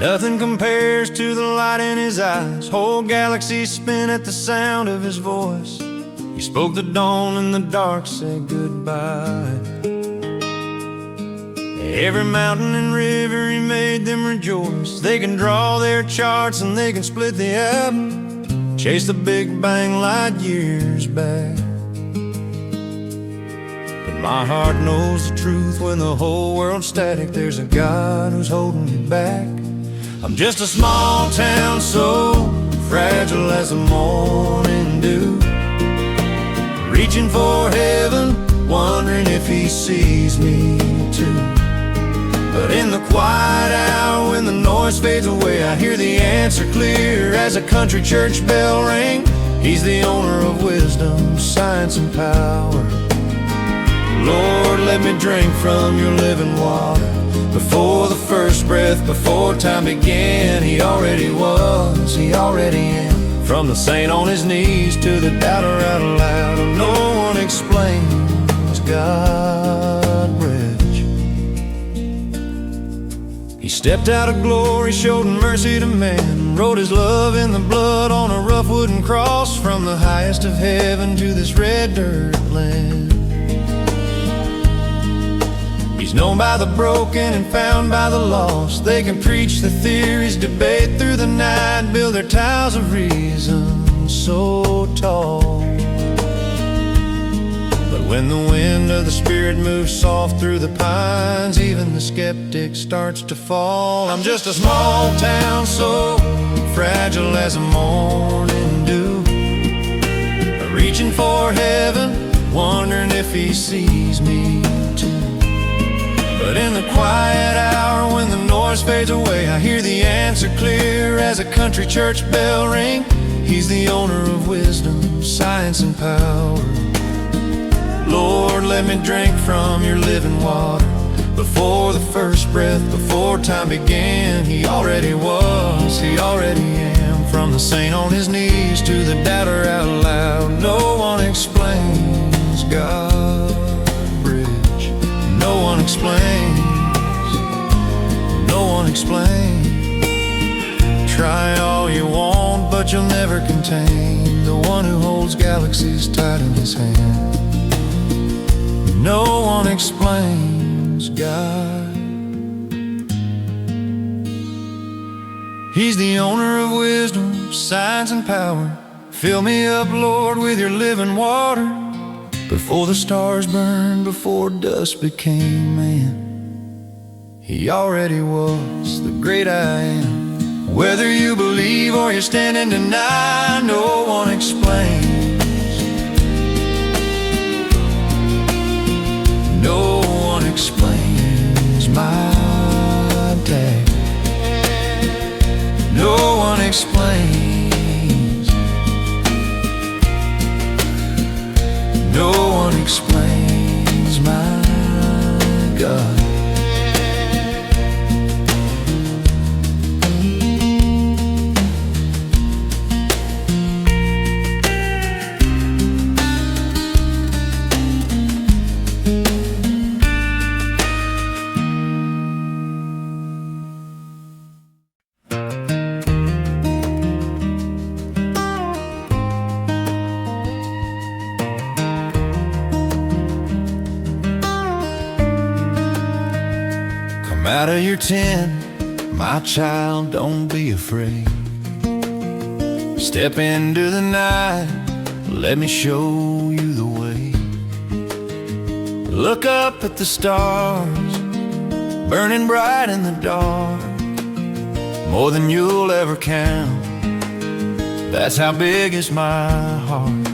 Nothing compares to the light in his eyes. Whole galaxies spin at the sound of his voice. He spoke the dawn and the dark said goodbye. Every mountain and river he made them rejoice. They can draw their charts and they can split the atom, chase the Big Bang light years back. But my heart knows the truth. When the whole world's static, there's a God who's holding you back. I'm just a small town soul, fragile as the morning dew, reaching for heaven, wondering if he sees me too. But in the quiet hour, when the noise fades away, I hear the answer clear as a country church bell ring. He's the owner of wisdom, science, and power. Lord, let me drink from your living water. Before the first breath, before time began, he already was, he already am. From the saint on his knees to the doubter out loud, no one explains God rich. He stepped out of glory, showed mercy to man, wrote his love in the blood on a rough wooden cross. From the highest of heaven to this red dirt land, he's known by the broken and found by the lost. They can preach the theories, debate through the night, build their towers of reason so tall. But when the wind of the Spirit moves soft through the pines, even the skeptic starts to fall. I'm just a small town soul, fragile as a morning dew, reaching for heaven, wondering if he sees me too. But in the quiet hour, when the noise fades away, I hear the answer clear as a country church bell ring. He's the owner of wisdom, science, and power. Lord, let me drink from your living water. Before the first breath, before time began, he already was, he already am. From the saint on his knees to the doubter out loud, no one explains God bridge. No one explains, no one explains. Try all you want, but you'll never contain the one who holds galaxies tight in his hand. No one explains God. He's the owner of wisdom, science, and power. Fill me up, Lord, with your living water. Before the stars burned, before dust became man, he already was the great I am. Whether you believe or you're standing denied, no one explains. No one explains my dad. No one explains. No one explains my God. Out of your tent, my child, don't be afraid. Step into the night, let me show you the way. Look up at the stars, burning bright in the dark, more than you'll ever count. That's how big is my heart.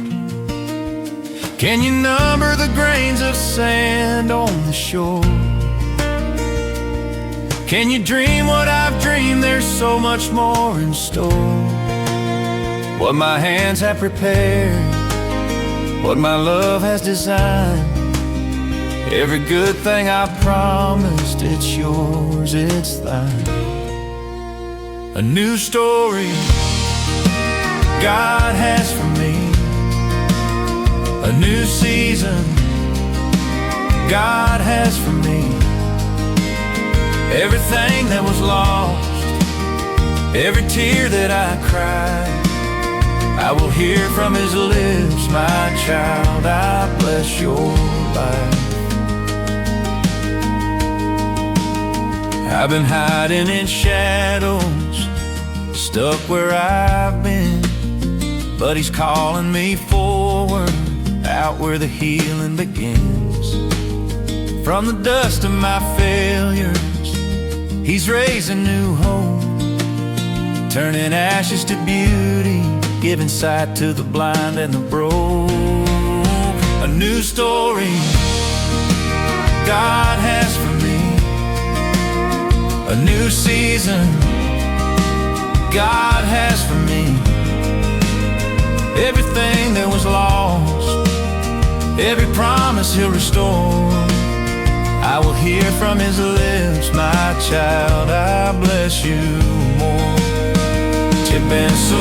Can you number the grains of sand on the shore? Can you dream what I've dreamed? There's so much more in store. What my hands have prepared, what my love has designed. Every good thing I promised, it's yours, it's thine. A new story God has for me, a new season God has for me. Everything that was lost Every tear that I cry, I will hear from his lips, my child, I bless your life. I've been hiding in shadows, stuck where I've been, but he's calling me forward, out where the healing begins. From the dust of my failures, he's raising new hope, turning ashes to beauty, giving sight to the blind and the broke. A new story God has for me, a new season God has for me. Everything that was lost, every promise he'll restore, I will hear from his lips, my child, I bless you more. Chip and soar,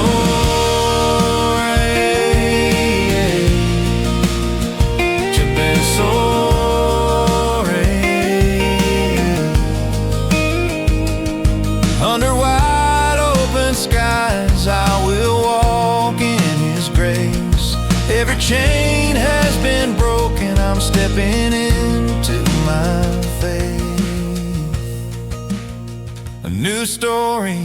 chip and soar, under wide open skies I will walk in his grace. Every chain has been broken, I'm stepping into my faith. A new story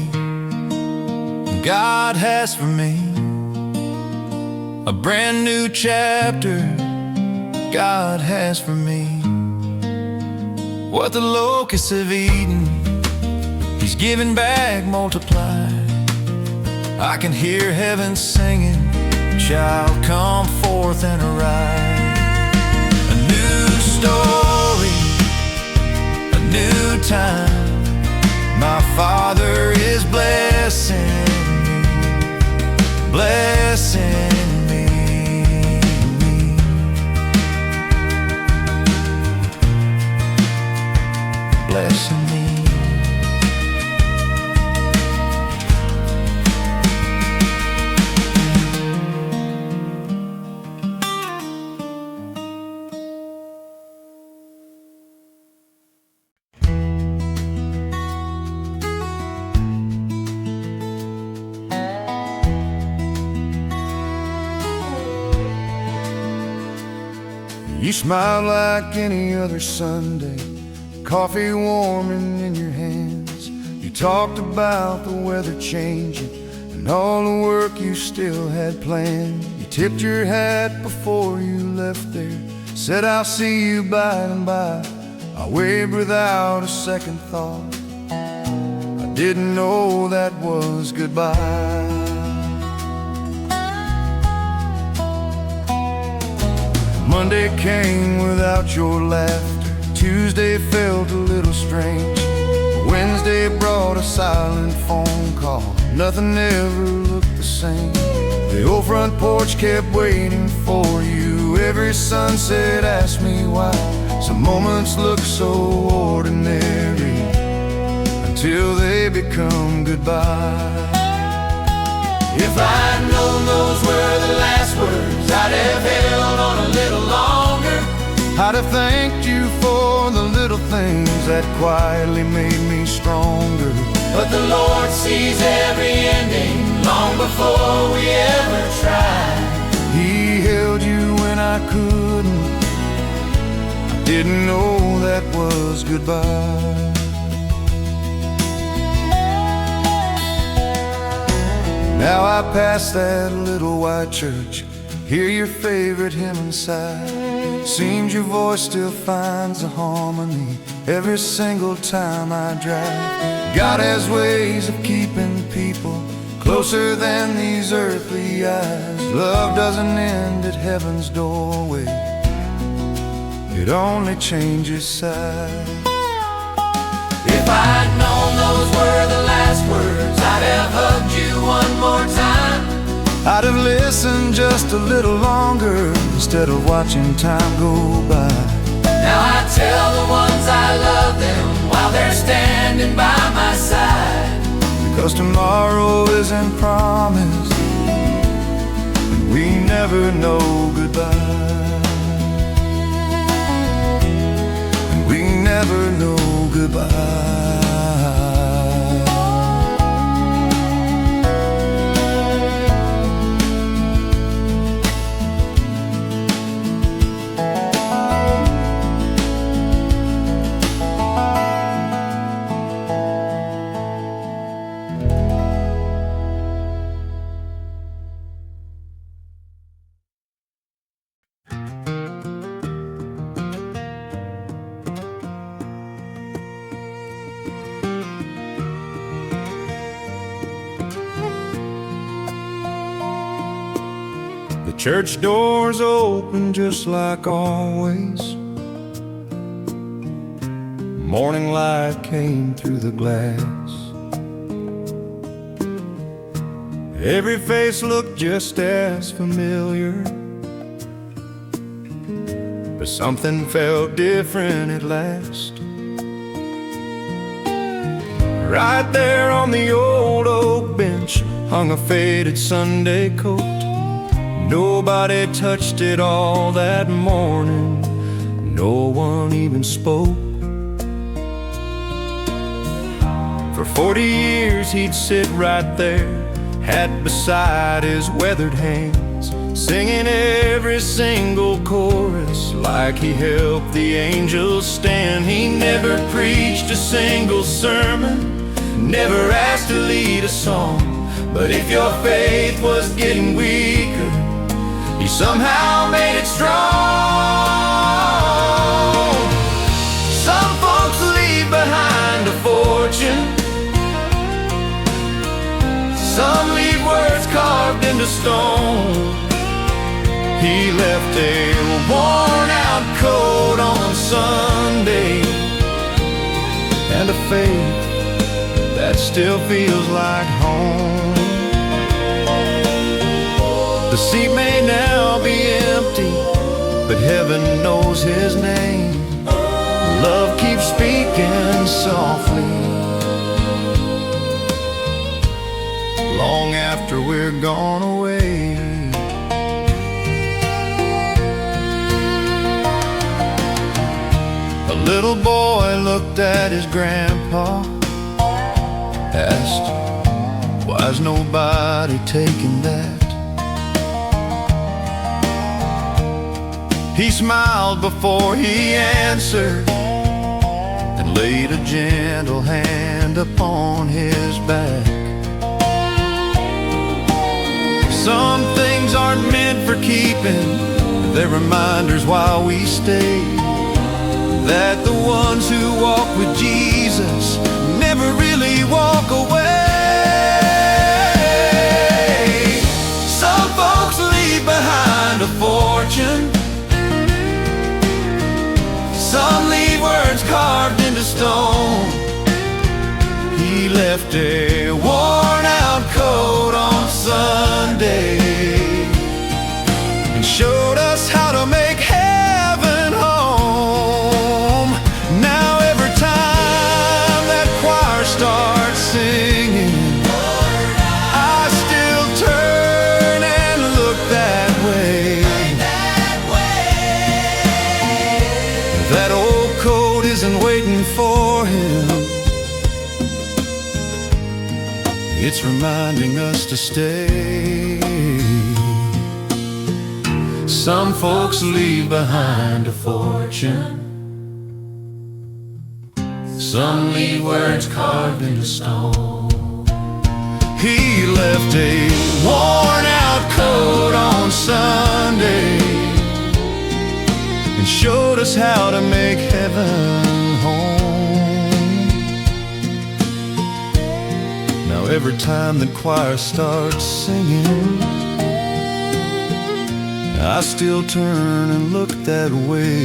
God has for me, a brand new chapter God has for me. What the locusts have eaten, he's giving back multiplied. I can hear heaven singing, child, come forth and arise. A new story, a new time, my Father is blessing, blessing me, blessing me. You smiled like any other Sunday, coffee warming in your hands. You talked about the weather changing and all the work you still had planned. You tipped your hat before you left there, said I'll see you by and by. I waved without a second thought, I didn't know that was goodbye. Monday came without your laughter, Tuesday felt a little strange, Wednesday brought a silent phone call, nothing ever looked the same. The old front porch kept waiting for you, every sunset asked me why. Some moments look so ordinary until they become goodbye. If I'd known those were the last words, I'd have held on a little longer. I'd have thanked you for the little things that quietly made me stronger. But the Lord sees every ending long before we ever tried. He held you when I couldn't, I didn't know that was goodbye. Now I pass that little white church, hear your favorite hymn inside. Seems your voice still finds a harmony every single time I drive. God has ways of keeping people closer than these earthly eyes. Love doesn't end at heaven's doorway, it only changes size. If I'd known those were the last words, I'd have hugged you one more time. I'd have listened just a little longer instead of watching time go by. Now I tell the ones I love them while they're standing by my side. Because tomorrow isn't promised, and we never know goodbye. And we never know goodbye. Church doors open just like always. Morning light came through the glass. Every face looked just as familiar, but something felt different at last. Right there on the old oak bench hung a faded Sunday coat. Nobody touched it all that morning. No one even spoke. For 40 years he'd sit right there, hat beside his weathered hands, singing every single chorus like he helped the angels stand. He never preached a single sermon, never asked to lead a song, but if your faith was getting weaker, he somehow made it strong. Some folks leave behind a fortune, some leave words carved into stone. He left a worn-out coat on Sunday, and a faith that still feels like home. The seat may now be empty, but heaven knows his name. Love keeps speaking softly, long after we're gone away. A little boy looked at his grandpa, asked, "Why's nobody taking that?" He smiled before he answered and laid a gentle hand upon his back. Some things aren't meant for keeping, they're reminders while we stay, that the ones who walk with Jesus never really walk away. Some folks leave behind a fortune, some leave words carved into stone. He left a worn-out coat on Sunday and showed us how to make heaven home. Now every time that choir starts singing, I still turn and look that way. That old coat isn't waiting for him, it's reminding us to stay. Some folks leave behind a fortune, some leave words carved into stone. He left a worn-out coat on Sunday and showed us how to make heaven home. Now every time the choir starts singing, I still turn and look that way.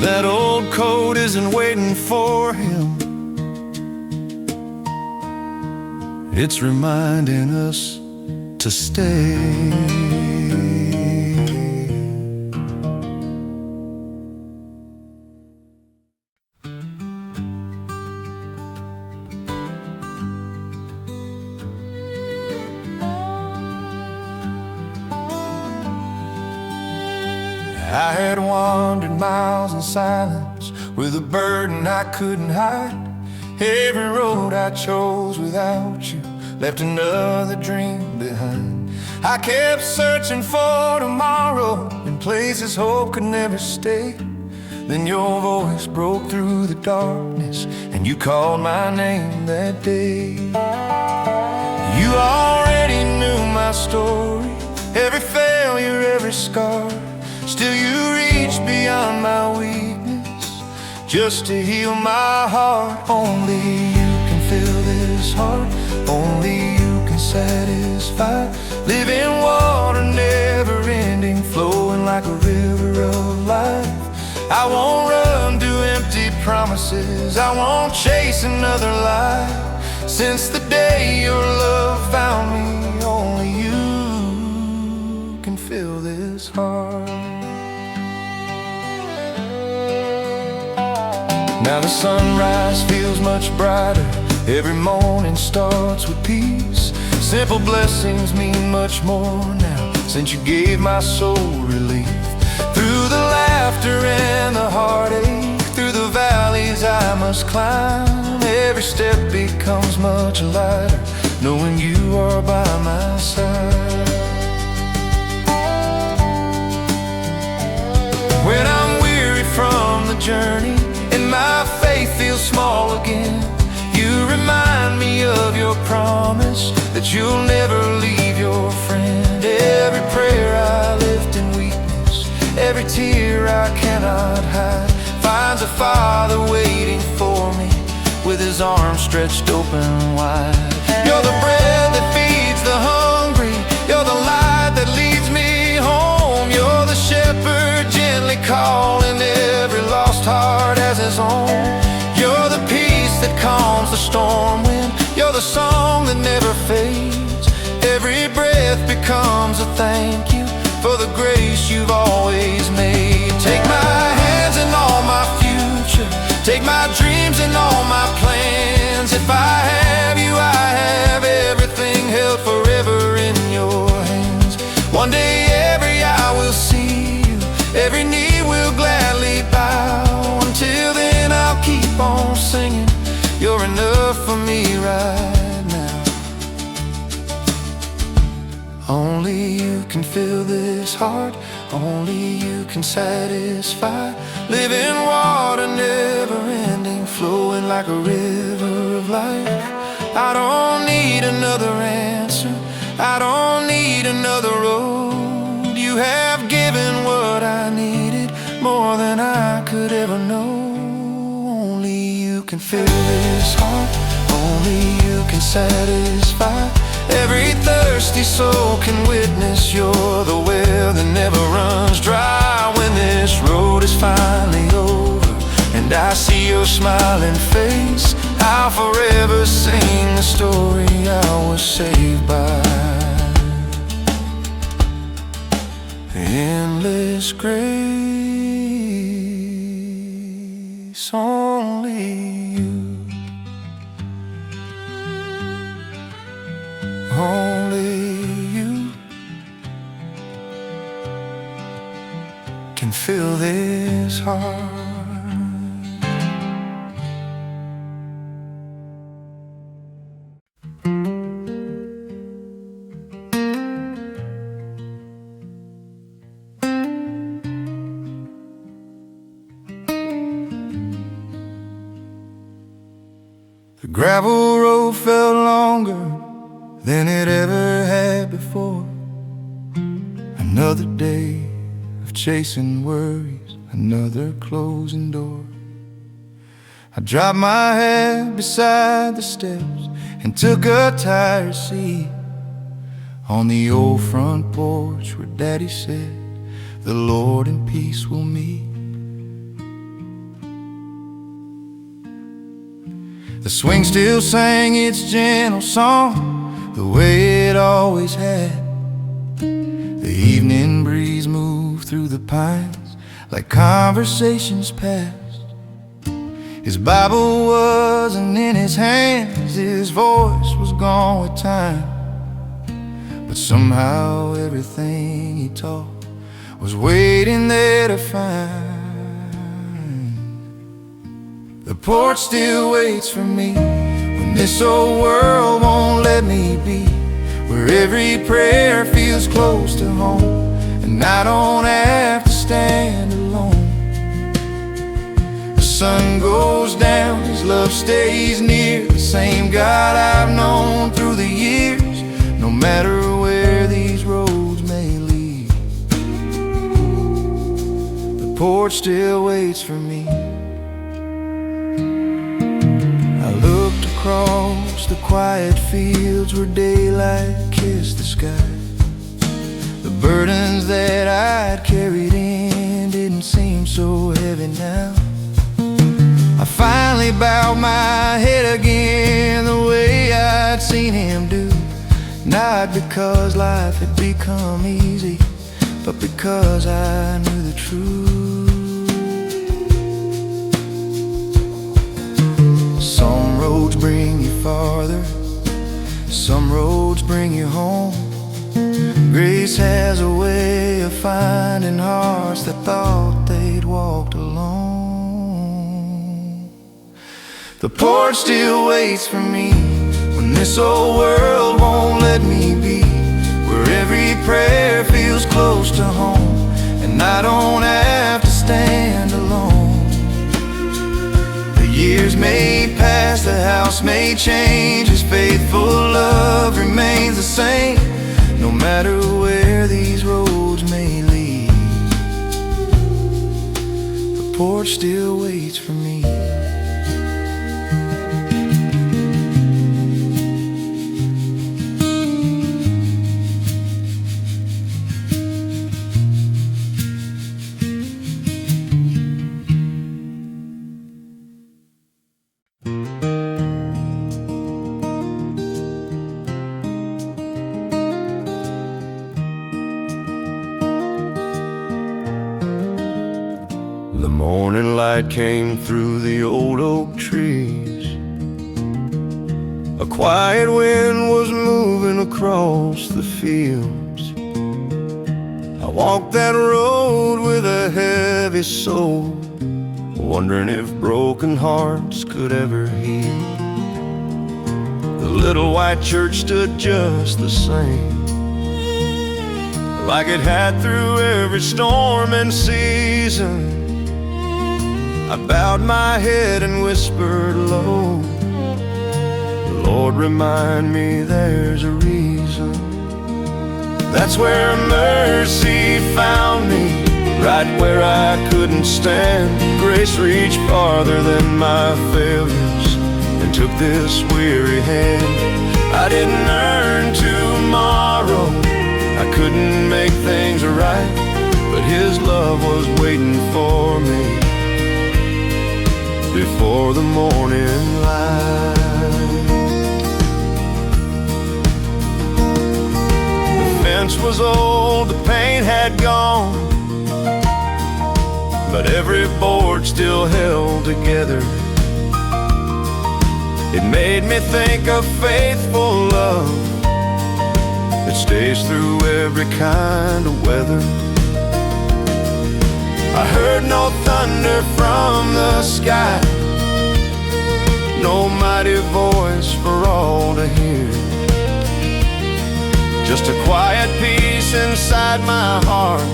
That old coat isn't waiting for him, it's reminding us to stay. I had wandered miles in silence with a burden I couldn't hide. Every road I chose without you left another dream behind. I kept searching for tomorrow in places hope could never stay. Then your voice broke through the darkness and you called my name that day. You already knew my story, every failure, every scar. Still you reached beyond my weakness just to heal my heart. Only you can fill this heart, only you can satisfied. Living water, never ending, flowing like a river of life. I won't run to empty promises, I won't chase another lie. Since the day your love found me, only you can fill this heart. Now the sunrise feels much brighter, every morning starts with peace. Simple blessings mean much more now, since you gave my soul relief. Through the laughter and the heartache, through the valleys I must climb, every step becomes much lighter, knowing you are by my side. When I'm weary from the journey and my faith feels small again, you remind me of your promise that you'll never leave your friend. Every prayer I lift in weakness, every tear I cannot hide, finds a Father waiting for me with his arms stretched open wide. You're the bread that feeds the hungry, you're the light that leads me home. You're the shepherd gently calling every lost heart as his own. You're the peace that calms the storm wind, you're the song that never fades. Every breath becomes a thank you for the grace you've always made. Take my hands and all my future, take my dreams and all my plans. If I have you, I have everything, held forever in your hands. One day every eye will see you, every knee will gladly bow. Until then I'll keep on singing, you're enough for me right now. Only you can fill this heart, only you can satisfy. Living water, never ending, flowing like a river of life. I don't need another answer, I don't need another road. You have given what I needed, more than I could ever know. Only you can fill this heart, only you can satisfy. Every thirsty soul can witness you're the well that never runs dry. When this road is finally over and I see your smiling face, I'll forever sing the story I was saved by. Endless grace, only you, only you can fill this heart. The gravel road felt longer than it ever had before. Another day of chasing worries, another closing door. I dropped my head beside the steps and took a tired seat on the old front porch where Daddy said, the Lord in peace will meet. The swing still sang its gentle song the way it always had. The evening breeze moved through the pines like conversations past. His Bible wasn't in his hands, his voice was gone with time. But somehow everything he taught was waiting there to find. The porch still waits for me when this old world won't let me be, where every prayer feels close to home and I don't have to stand alone. The sun goes down, his love stays near, the same God I've known through the years, no matter where these roads may lead. The porch still waits for me. I looked across the quiet fields where daylight kissed the sky. The burdens that I'd carried in didn't seem so heavy now. I finally bowed my head again the way I'd seen him do. Not because life had become easy, but because I knew the truth. Some roads bring you farther, some roads bring you home. Grace has a way of finding hearts that thought they'd walked alone. The porch still waits for me when this old world won't let me be, where every prayer feels close to home and I don't have to stand alone. The years may pass, the house may change, His faithful love remains the same, no matter where these roads may lead. The porch still waits for me. The morning light came through the old oak trees. A quiet wind was moving across the fields. I walked that road with a heavy soul, wondering if broken hearts could ever heal. The little white church stood just the same, like it had through every storm and season. I bowed my head and whispered low, Lord, remind me there's a reason. That's where mercy found me, right where I couldn't stand. Grace reached farther than my failures and took this weary hand. I didn't earn tomorrow, I couldn't make things right, but His love was waiting for me before the morning light. The fence was old, the paint had gone, but every board still held together. It made me think of faithful love that stays through every kind of weather. I heard no thunder from the sky, no mighty voice for all to hear, just a quiet peace inside my heart,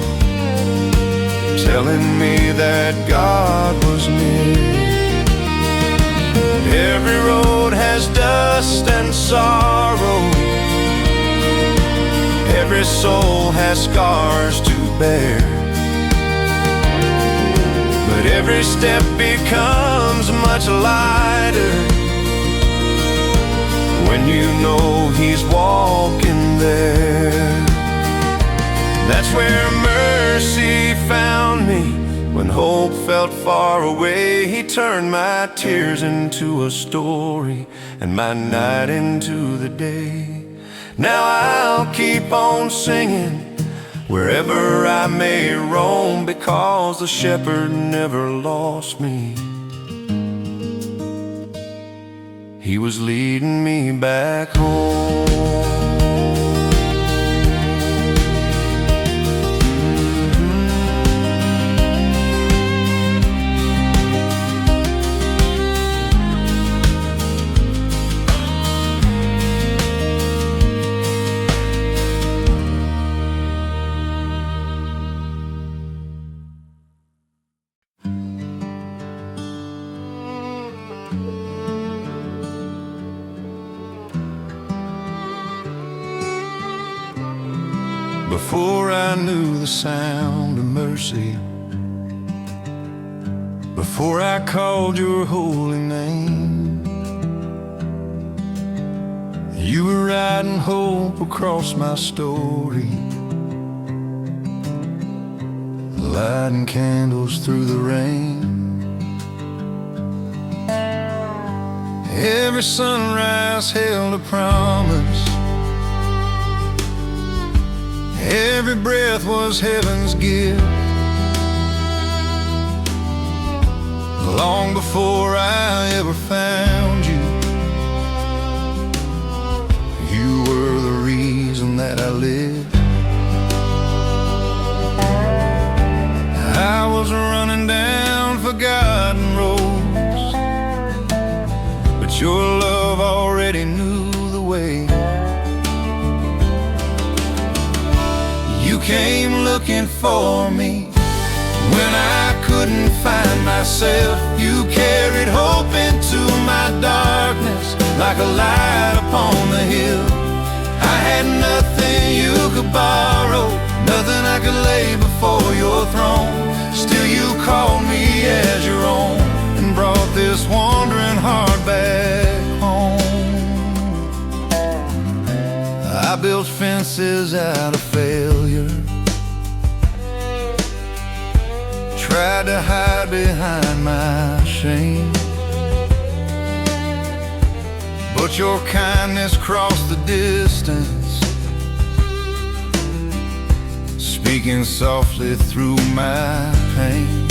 telling me that God was near. Every road has dust and sorrow, every soul has scars to bear, but every step becomes much lighter when you know He's walking there. That's where mercy found me, when hope felt far away. He turned my tears into a story and my night into the day. Now I'll keep on singing wherever I may roam, because the shepherd never lost me. He was leading me back home. Before I knew the sound of mercy, before I called your holy name, You were writing hope across my story, lighting candles through the rain. Every sunrise held a promise, every breath was heaven's gift. Long before I ever found you, you were the reason that I lived. I was running down forgotten roads, but your love already knew the way. You came looking for me when I couldn't find myself. You carried hope into my darkness like a light upon the hill. I had nothing you could borrow, nothing I could lay before your throne. Still you called me as your own and brought this wandering heart back home. I built fences out of failure, tried to hide behind my shame, but your kindness crossed the distance, speaking softly through my pain.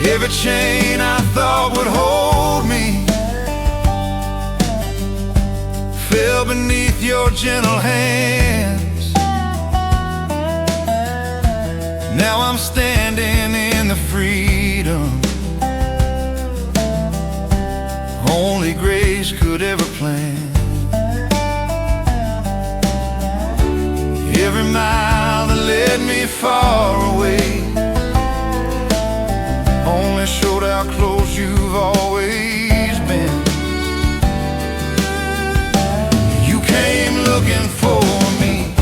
Every chain I thought would hold me fell beneath your gentle hands. Now I'm standing in the freedom only grace could ever plan. Every mile that led me far away only showed how close you've always been. You came looking for me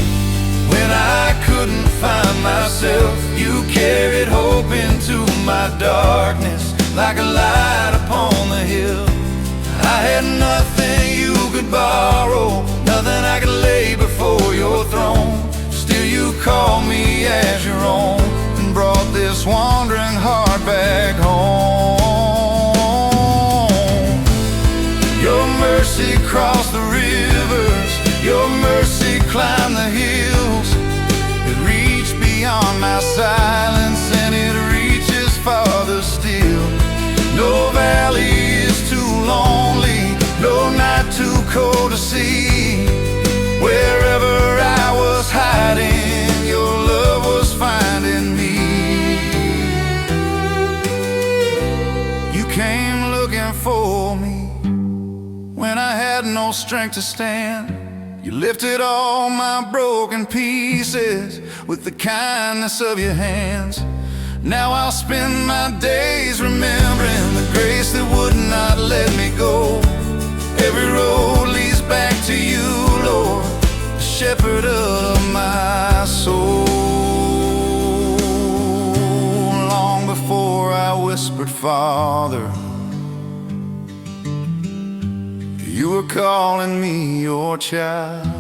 when I couldn't find myself. You carried hope into my darkness like a light upon the hill. I had nothing you could borrow, nothing I could lay before your throne. Still you called me as your own and brought this wandering heart back home. Your mercy crossed the rivers, your mercy climbed the hills. It reached beyond my silence and it reaches farther still. No valley is too lonely, no night too cold to see. Wherever I was hiding, your love was finding me. You came looking for me when I had no strength to stand. You lifted all my broken pieces with the kindness of your hands. Now I'll spend my days remembering the grace that would not let me go. Every road leads back to you, Lord, the shepherd of my soul. Long before I whispered, Father, you were calling me your child.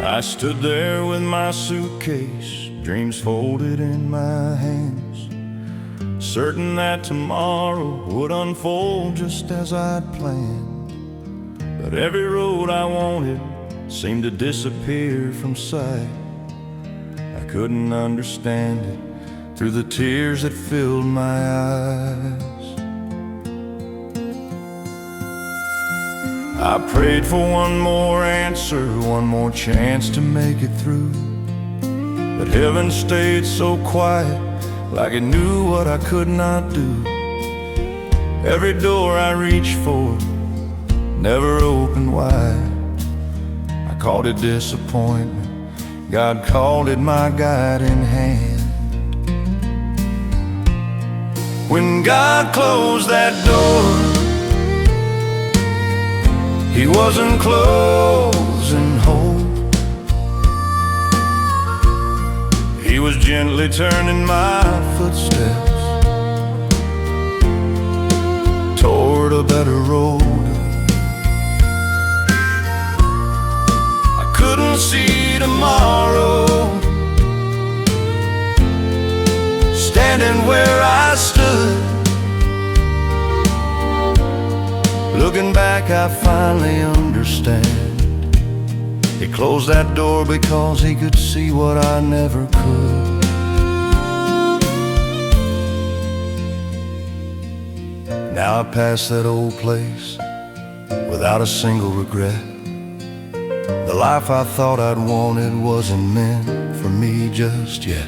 I stood there with my suitcase, dreams folded in my hands, certain that tomorrow would unfold just as I'd planned. But every road I wanted seemed to disappear from sight. I couldn't understand it through the tears that filled my eyes. I prayed for one more answer, one more chance to make it through. But heaven stayed so quiet, like it knew what I could not do. Every door I reached for never opened wide. I called it disappointment, God called it my guiding hand. When God closed that door, He wasn't closing hope. He was gently turning my footsteps toward a better road. I couldn't see tomorrow, standing where I stood. Looking back, I finally understand. He closed that door because He could see what I never could. Now I pass that old place without a single regret. The life I thought I'd wanted wasn't meant for me just yet.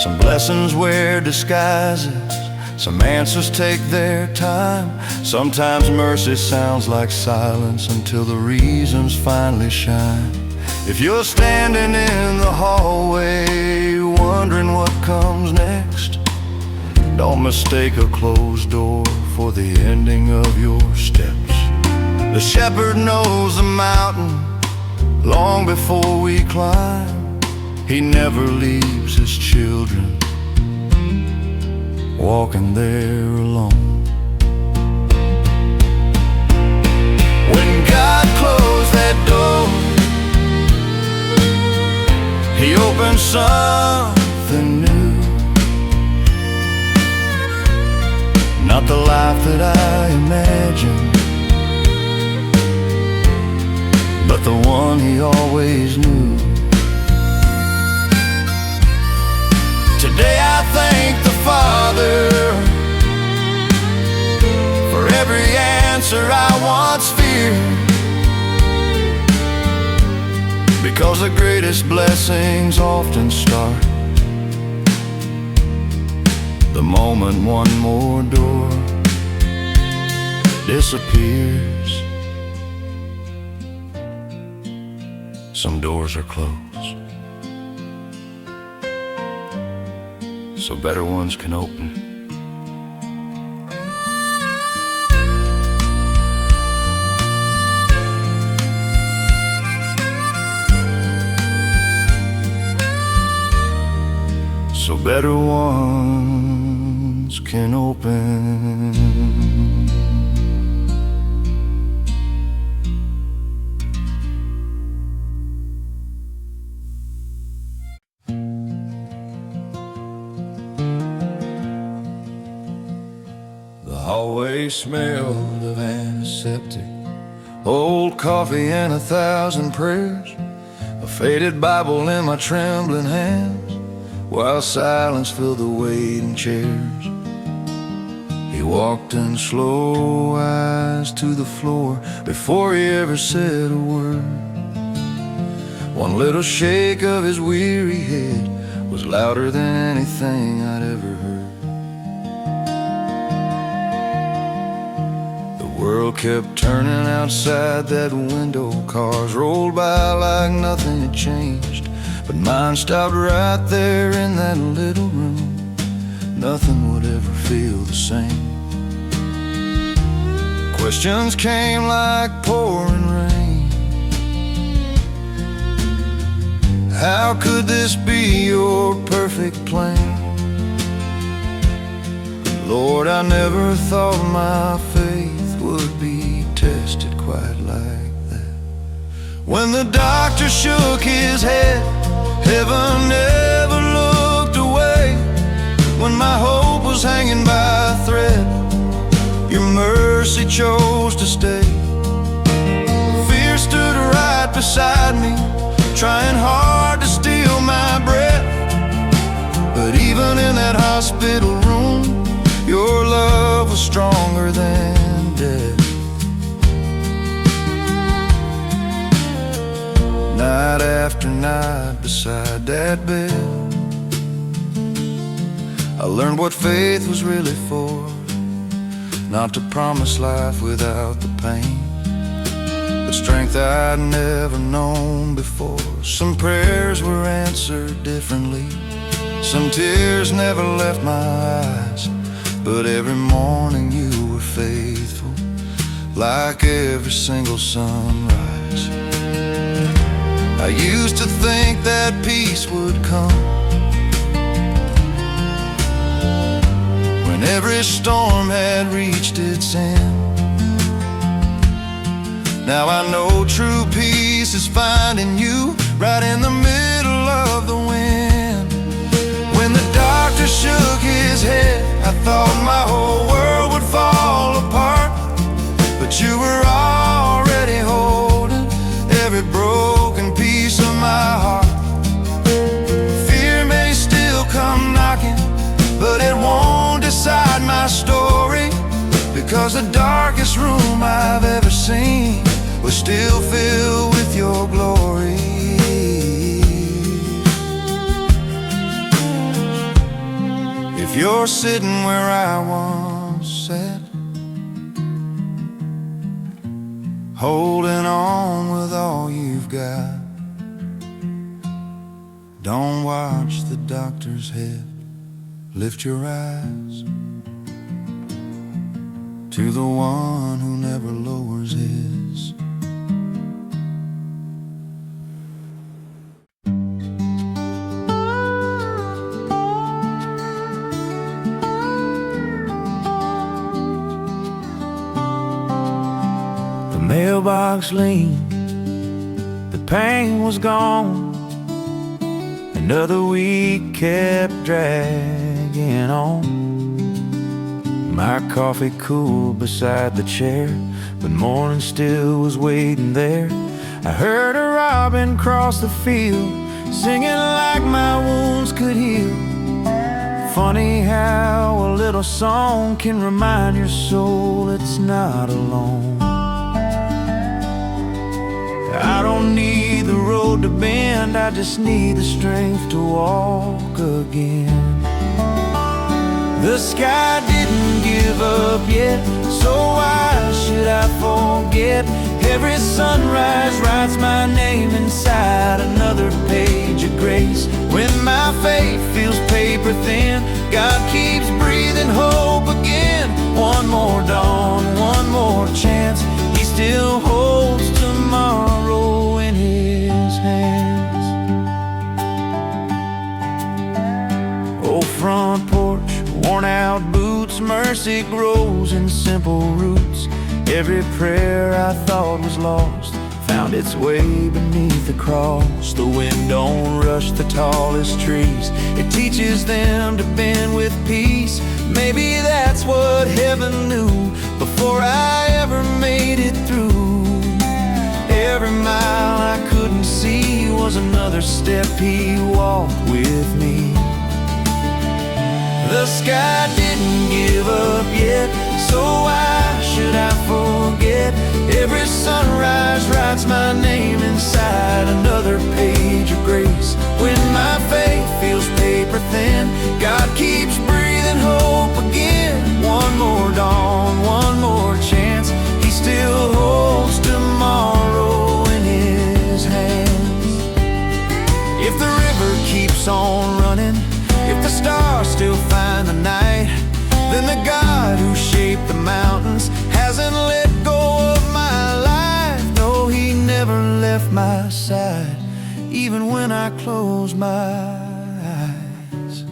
Some blessings wear disguises, some answers take their time. Sometimes mercy sounds like silence until the reasons finally shine. If you're standing in the hallway wondering what comes next, don't mistake a closed door for the ending of your steps. The shepherd knows the mountain long before we climb. He never leaves His children walking there alone. When God closed that door, He opened something new. Not the life that I imagined, but the one He always knew. Today I thank the Father for every answer I once feared, because the greatest blessings often start the moment one more door disappears. Some doors are closed so better ones can open. So better ones can open. The hallway smelled of antiseptic, old coffee and 1,000 prayers, a faded Bible in my trembling hands, while silence filled the waiting chairs. He walked in slow, eyes to the floor, before he ever said a word. One little shake of his weary head was louder than anything I'd ever heard. The world kept turning outside that window, cars rolled by like nothing had changed, but mine stopped right there in that little room. Nothing would ever feel the same. Questions came like pouring rain. How could this be your perfect plan? Lord, I never thought my faith would be tested quite like that. When the doctor shook his head, heaven never looked away. When my hope was hanging by a thread, your mercy chose to stay. Fear stood right beside me, trying hard to steal my breath. But even in that hospital room, your love was stronger than death. Night after night beside that bed, I learned what faith was really for. Not to promise life without the pain, but strength I'd never known before. Some prayers were answered differently, some tears never left my eyes. but every morning you were faithful, like every single sunrise. I used to think that peace would come when every storm had reached its end. Now I know true peace is finding you right in the middle of the wind. When the doctor shook his head, I thought my whole world would fall apart, but you were already holding every broken piece of my heart. Fear may still come knocking, but it won't decide my story, because the darkest room I've ever seen was still filled with your glory. If you're sitting where I once sat, holding on with all you've got, don't watch the doctor's head. Lift your eyes to the one who never lowers his. The mailbox leaned, the pain was gone. Another week kept dragging on. My coffee cooled beside the chair, but morning still was waiting there. I heard a robin cross the field, singing like my wounds could heal. Funny how a little song can remind your soul it's not alone. I don't need the road to bend, I just need the strength to walk again. The sky didn't give up yet, so why should I forget? Every sunrise writes my name inside another page of grace. When my faith feels paper thin, God keeps breathing hope again. One more dawn, one more chance, He still holds tomorrow in His hands. Old front porch, worn out boots, mercy grows in simple roots. Every prayer I thought was lost found its way beneath the cross. The wind don't rush the tallest trees, it teaches them to bend with peace. Maybe that's what heaven knew before I ever made it through. Every mile I couldn't see was another step He walked with me. The sky didn't give up yet, so why should I forget? Every sunrise writes my name inside another page of grace. When my faith feels paper thin, God keeps breathing hope again. One more dawn, one more chance, He still holds tomorrow in His hands. If the river keeps on running, if the stars still find the night, then the God who shaped the mountains hasn't let go of my life. No, He never left my side, even when I close my eyes.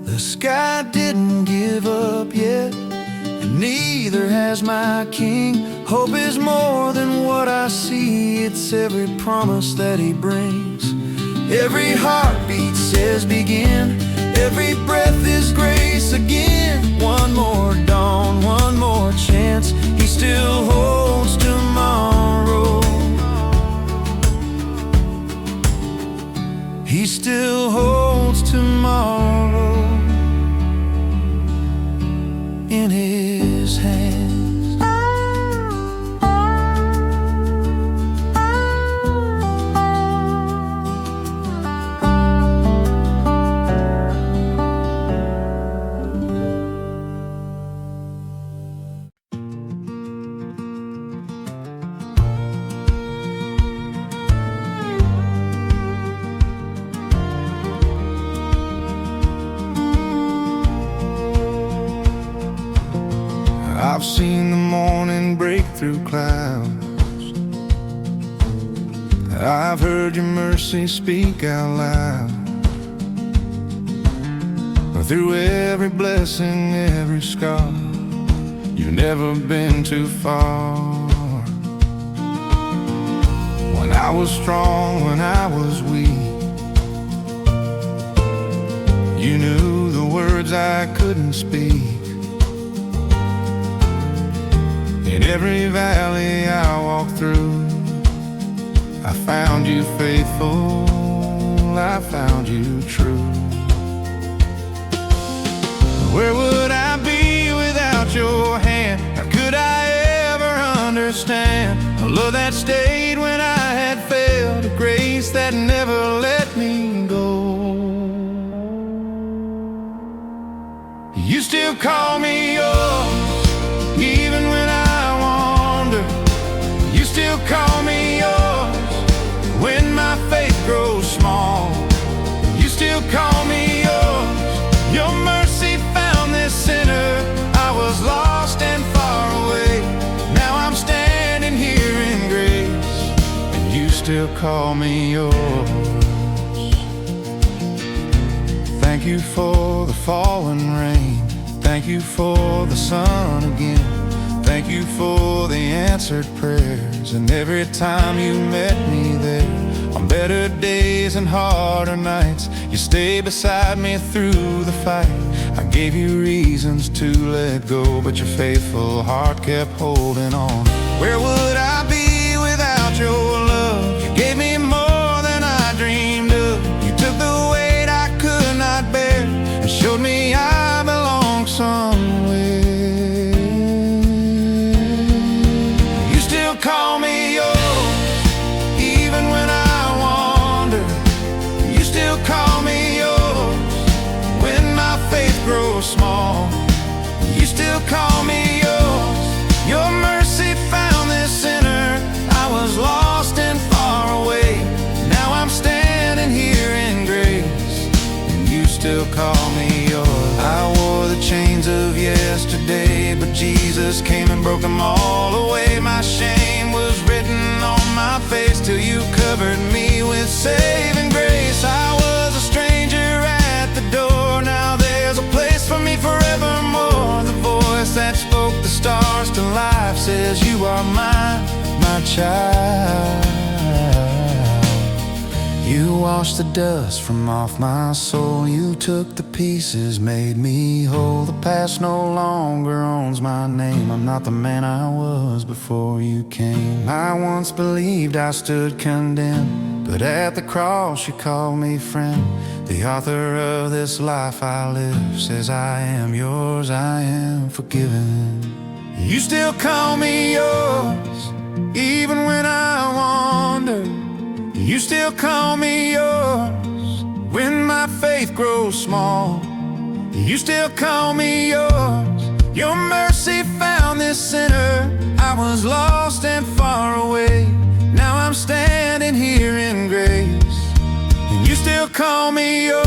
The sky didn't give up yet, and neither has my King. Hope is more than what I see, it's every promise that He brings. Every heartbeat says begin, every breath is grace again. One more dawn, one more chance, He still holds tomorrow. He still holds tomorrow in His hands. I've seen the morning break through clouds. I've heard your mercy speak out loud. Through every blessing, every scar, you've never been too far. When I was strong, when I was weak, you knew the words I couldn't speak. In every valley I walked through, I found you faithful, I found you true. Where would I be without your hand? How could I ever understand a love that stayed when I had failed, a grace that never let me go? You still call me yours, even when I wander. You still call me yours when my faith grows small. You still call me yours. Your mercy found this sinner. I was lost and far away. Now I'm standing here in grace, and you still call me yours. Thank you for the fallen rain. Thank you for the sun again. Thank you for the answered prayers. And every time you met me there, on better days and harder nights, you stay beside me through the fight. I gave you reasons to let go, but your faithful heart kept holding on. Where would I be without your love? You gave me more than I dreamed of. You took the weight I could not bear and showed me I belong somewhere. You still call me yours, even when I call me yours when my faith grows small. You still call me yours. Your mercy found this sinner. I was lost and far away. Now I'm standing here in grace, and you still call me yours. I wore the chains of yesterday, but Jesus came and broke them all away. My shame was written on my face till you covered me with saving grace. I was a stranger at the door. Now there's a place for me forevermore. The voice that spoke the stars to life says you are mine, my child. You washed the dust from off my soul. You took the pieces, made me whole. The past no longer owns my name. I'm not the man I was before you came. I once believed I stood condemned, but at the cross you called me friend. The author of this life I live says I am yours, I am forgiven. You still call me yours, even when I wander. You still call me yours when my faith grows small. You still call me yours. Your mercy found this sinner. I was lost and far away. Now I'm standing here in grace, and you still call me yours.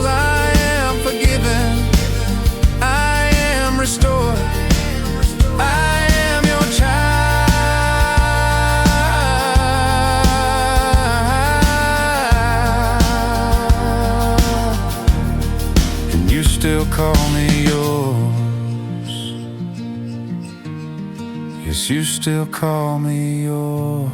I am forgiven, I am restored, I am your child. And you still call me yours. Yes, you still call me yours.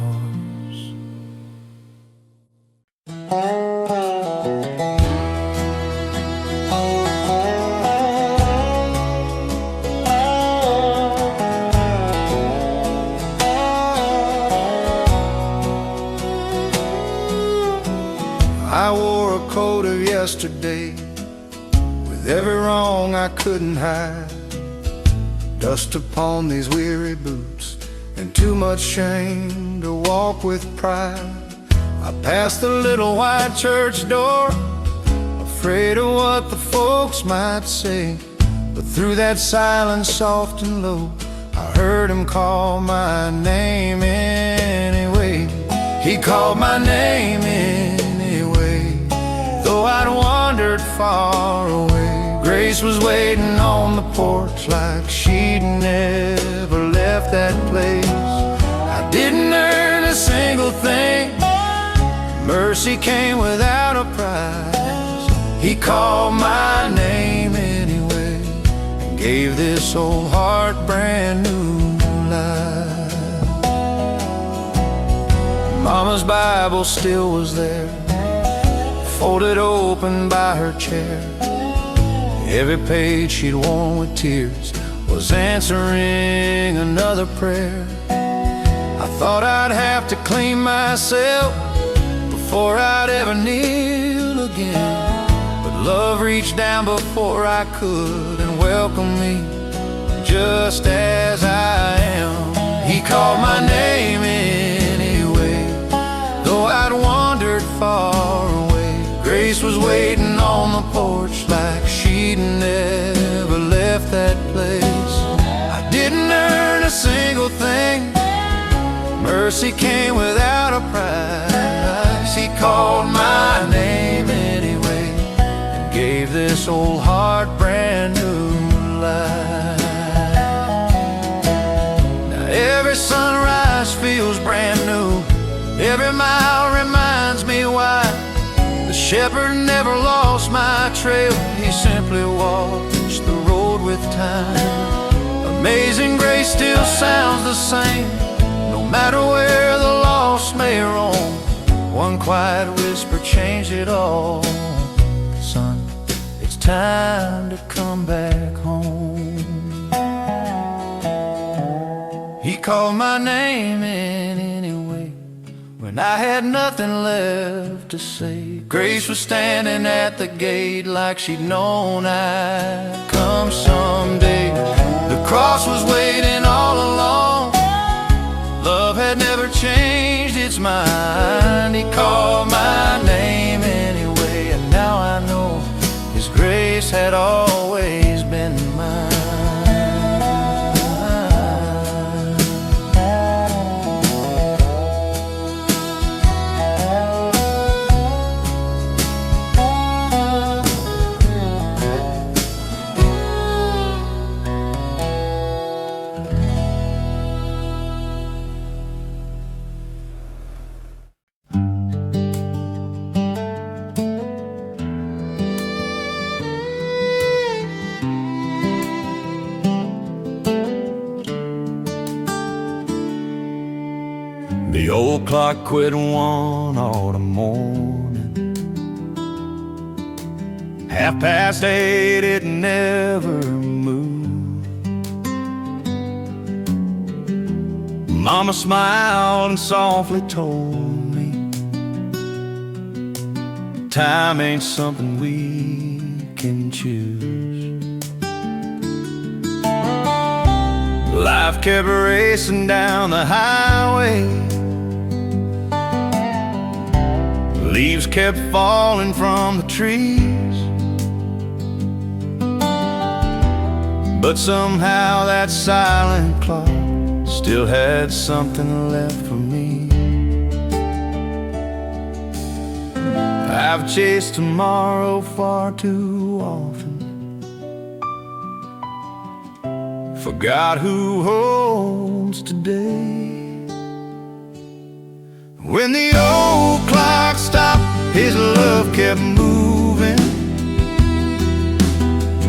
I wore a coat of yesterday with every wrong I couldn't hide. Dust upon these weary boots and too much shame to walk with pride. I passed the little white church door, afraid of what the folks might say. But through that silence soft and low, I heard him call my name anyway. He called my name anyway. Though I'd wandered far away, Grace was waiting on the porch like she'd never left that place. I didn't earn a single thing, mercy came without a prize. He called my name anyway and gave this old heart brand new life. Mama's Bible still was there, folded open by her chair. Every page she'd worn with tears was answering another prayer. I thought I'd have to clean myself before I'd ever kneel again, but love reached down before I could and welcomed me just as I am. He called my name anyway, though I'd wandered far away. Grace was waiting on the porch like she'd never left that place. I didn't earn a single thing, mercy came without a prize. He called my name anyway and gave this old heart brand new life. Now every sunrise feels brand new, every mile reminds me why the shepherd never lost my trail. He simply watched the road with time. Amazing grace still sounds the same, no matter where the lost may roam. One quiet whisper changed it all. Son, it's time to come back home. He called my name in anyway when I had nothing left to say. Grace was standing at the gate like she'd known I'd come someday. The cross was waiting all along, love had never changed its mind. He called my name anyway, and now I know His grace had always been mine. The old clock quit one autumn morning, 8:30, it never moved. Mama smiled and softly told me, time ain't something we can choose. Life kept racing down the highway, leaves kept falling from the trees, but somehow that silent clock still had something left for me. I've chased tomorrow far too often, forgot who holds today. When the old clock stopped, His love kept moving.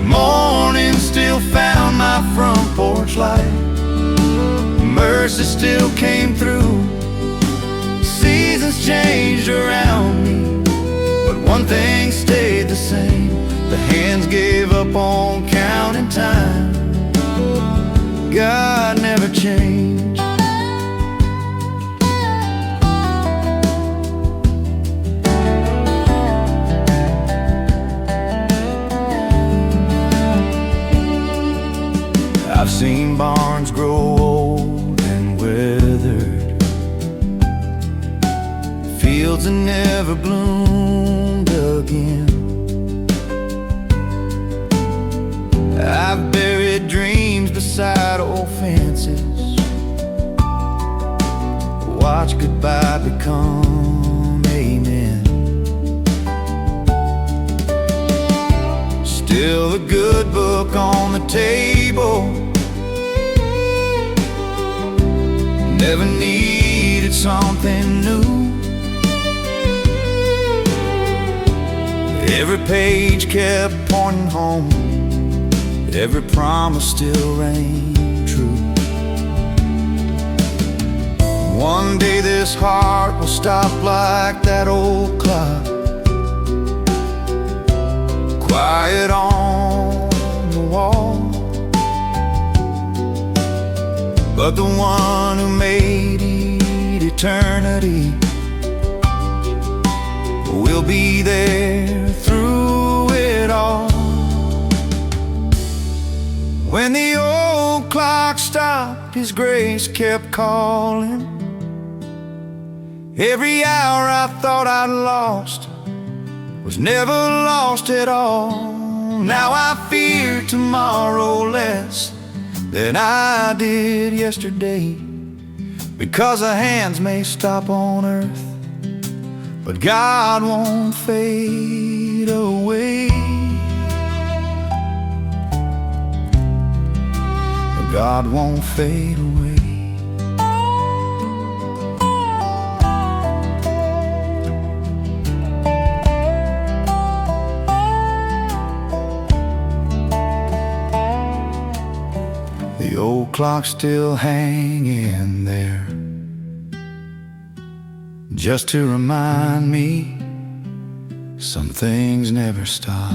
Morning still found my front porch light, mercy still came through. Seasons changed around me, but one thing stayed the same. The hands gave up on counting time. God never changed. I've seen barns grow old and withered, fields that never bloomed again. I've buried dreams beside old fences, watch goodbye become amen. Still a good book on the table. Never needed something new. Every page kept pointing home. Every promise still rang true. One day this heart will stop like that old clock, quiet on the wall. But the one who made eternity will be there through it all. When the old clock stopped, His grace kept calling. Every hour I thought I'd lost was never lost at all. Now I fear tomorrow less than I did yesterday, because the hands may stop on earth, but God won't fade away. But God won't fade away. The old clock's still hanging there, just to remind me some things never stop.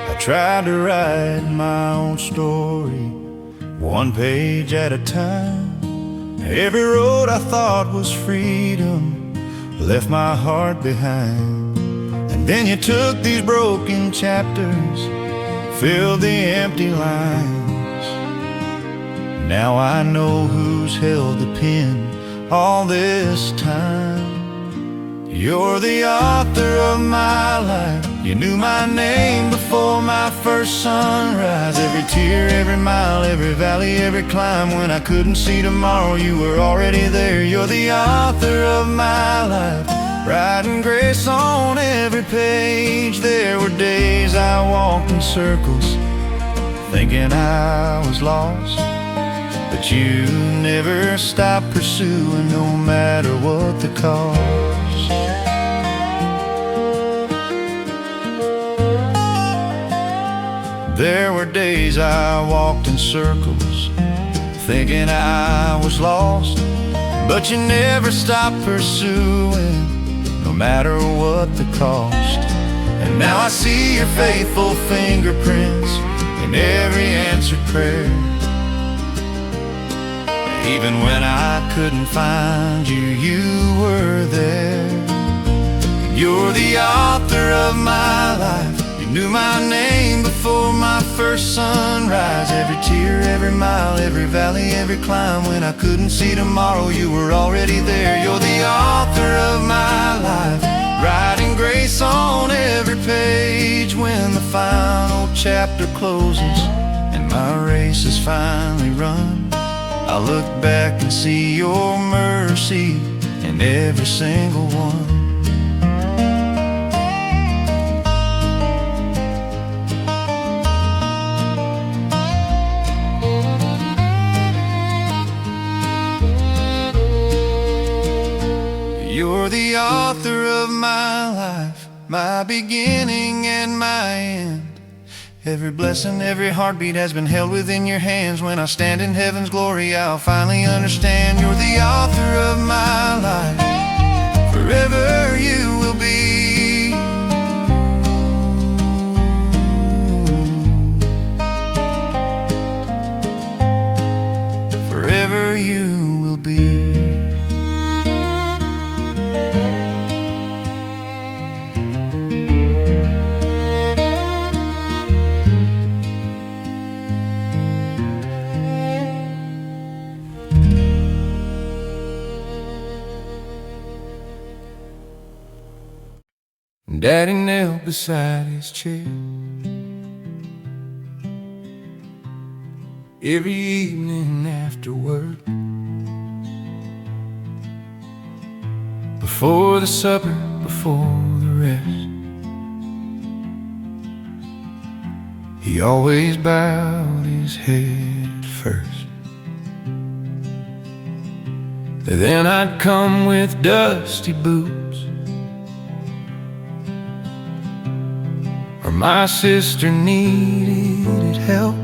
I tried to write my own story, one page at a time. Every road I thought was freedom left my heart behind. And then you took these broken chapters, filled the empty lines. Now I know who's held the pen all this time. You're the author of my life. You knew my name before my first sunrise. Every tear, every mile, every valley, every climb. When I couldn't see tomorrow, you were already there. You're the author of my life, writing grace on every page. There were days I walked in circles, thinking I was lost, but you never stopped pursuing, no matter what the cost. There were days I walked in circles, thinking I was lost, but you never stopped pursuing, no matter what the cost. And now I see your faithful fingerprints in every answered prayer. Even when I couldn't find you, you were there. You're the author of my life. You knew my name before my first sunrise. Every tear, every mile, every valley, every climb. When I couldn't see tomorrow, you were already there. You're the author of my life, writing grace on every page. When the final chapter closes and my race is finally run, I look back and see your mercy in every single one. You're the author of my life, my beginning and my end. Every blessing, every heartbeat has been held within your hands. When I stand in heaven's glory, I'll finally understand. You're the author of my life, forever you will be. Forever you will be. Daddy knelt beside his chair, every evening after work. Before the supper, before the rest, he always bowed his head first. Then I'd come with dusty boots, or my sister needed help.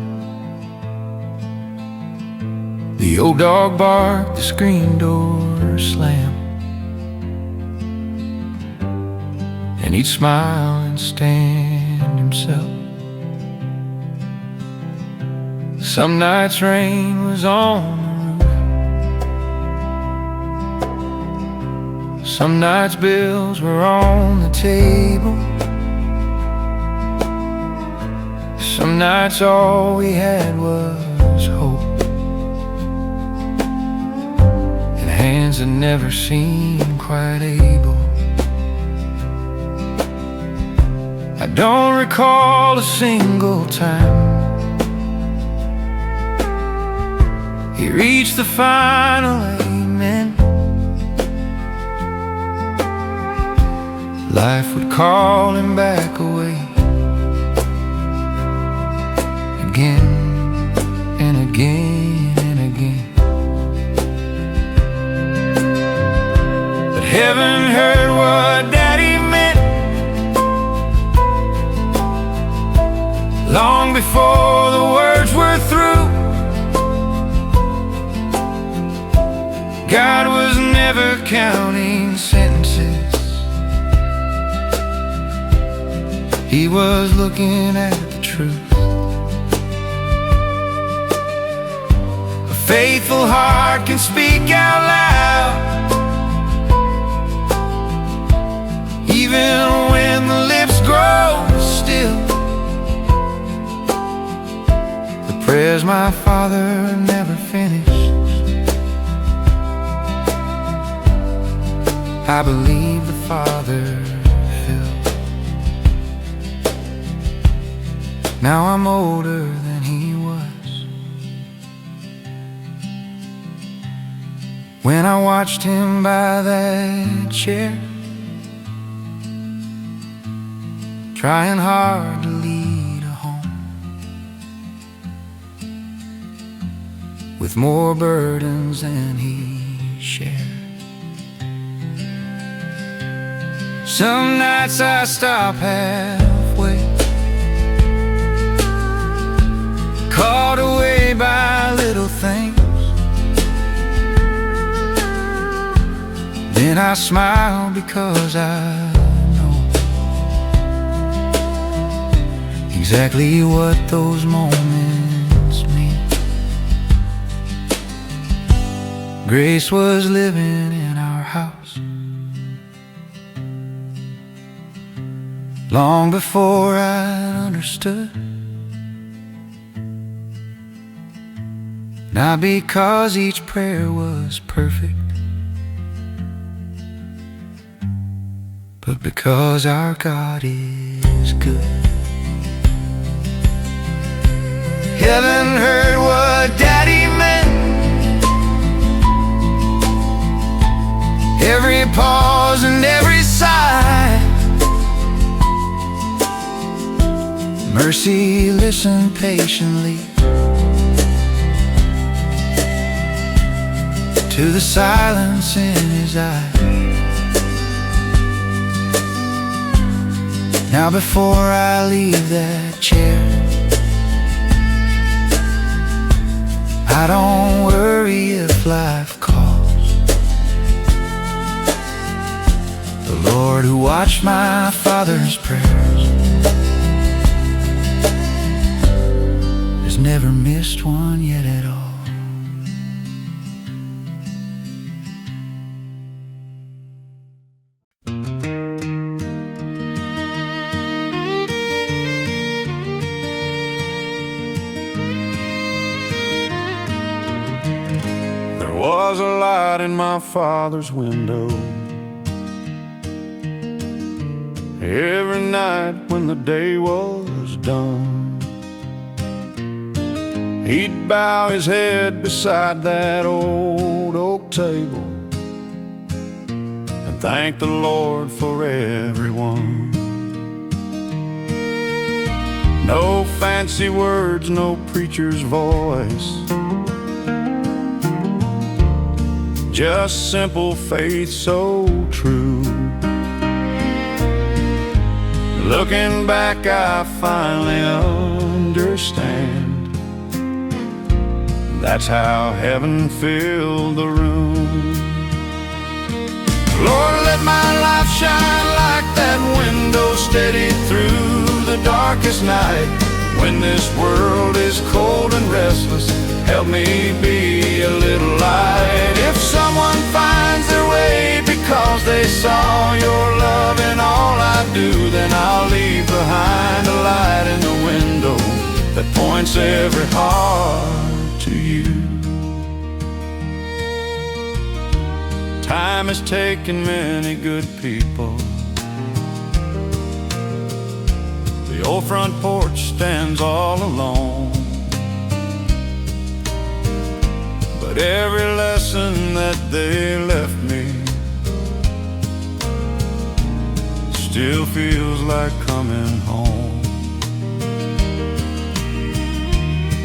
The old dog barked, the screen door slammed, and he'd smile and stand himself. Some nights rain was on the roof, some nights bills were on the table, some nights all we had was hope, and hands that never seemed quite able. I don't recall a single time he reached the final amen. Life would call him back away again and again and again. But heaven heard what Daddy meant long before the words were through. God was never counting sentences, he was looking at the truth. A faithful heart can speak out loud, even when the lips grow still. The prayers my father never finished, I believe the Father filled. Now I'm older than he was when I watched him by that chair, trying hard to lead a home with more burdens than he shared. Some nights I stop halfway, caught away by little things. Then I smile because I know exactly what those moments mean. Grace was living in our house long before I understood. Not because each prayer was perfect, but because our God is good. Heaven heard what Daddy meant, every pause and every sigh. Mercy listened patiently to the silence in his eyes. Now before I leave that chair, I don't worry if life calls. The Lord who watched my father's prayers has never missed one yet at all. There was a light in my father's window every night when the day was done. He'd bow his head beside that old oak table and thank the Lord for everyone. No fancy words, no preacher's voice, just simple faith so true. Looking back, I finally understand. That's how heaven filled the room. Lord, let my life shine like that window, steady through the darkest night. When this world is cold and restless, help me be a little light. If someone finds their way because they saw your love in all I do, then I'll leave behind a light in the window that points every heart to you. Time has taken many good people. The old front porch stands all alone, but every lesson that they left me still feels like coming home.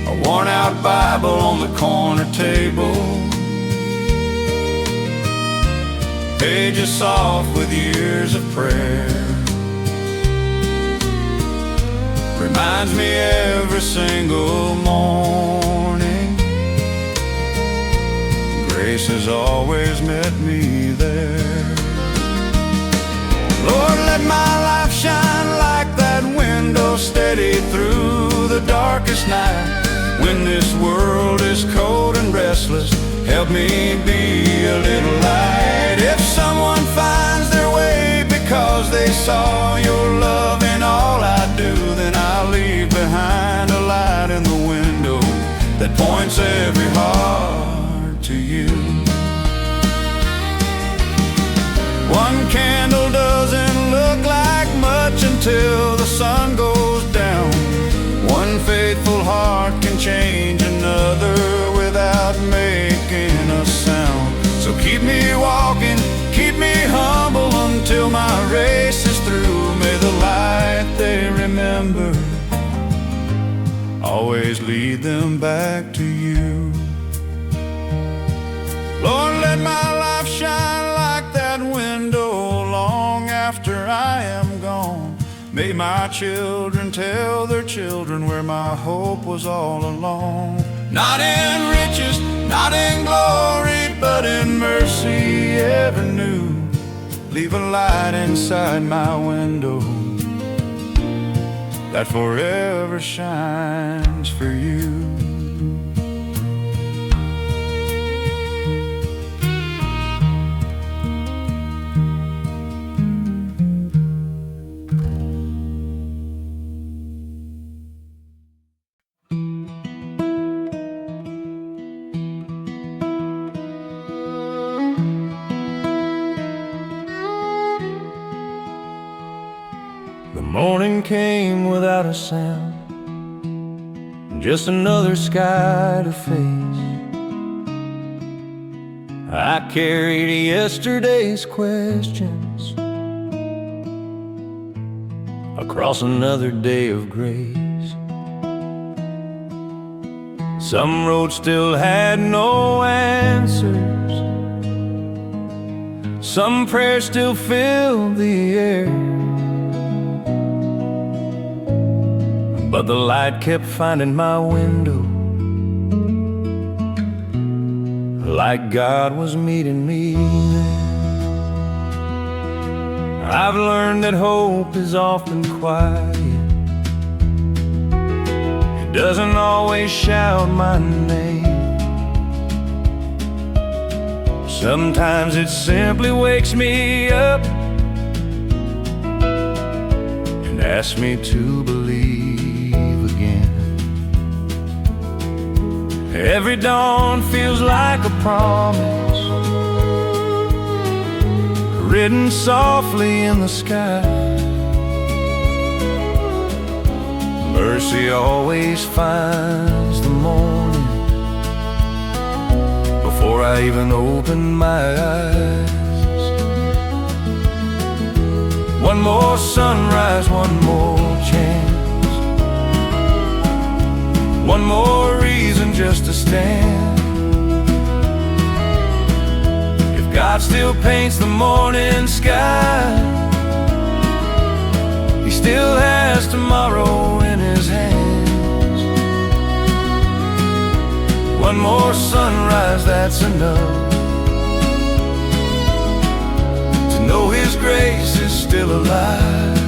A worn-out Bible on the corner table, pages soft with years of prayer, reminds me every single morning grace has always met me there. Lord, let my life shine like that window, steady through the darkest night. When this world is cold and restless, help me be a little light. If someone finds their way because they saw your love in all I do, then I'll leave behind a light in the window that points every heart to you. One candle doesn't look like much until the sun goes down. One faithful heart can change another without making a sound. So keep me walking, keep me humble until my race is through. May the light they remember always lead them back to you. Lord, let my life shine like that window long after I am gone. May my children tell their children where my hope was all along. Not in riches, not in glory, but in mercy ever new. Leave a light inside my window that forever shines for you. The morning came without a sound, just another sky to face. I carried yesterday's questions across another day of grace. Some roads still had no answers, some prayers still filled the air, but the light kept finding my window, like God was meeting me there. I've learned that hope is often quiet. It doesn't always shout my name. Sometimes it simply wakes me up and asks me to believe again. Every dawn feels like a promise, written softly in the sky. Mercy always finds the morning before I even open my eyes. One more sunrise, one more chance, one more reason just to stand. If God still paints the morning sky, He still has tomorrow in His hands. One more sunrise, that's enough to know His grace is still alive.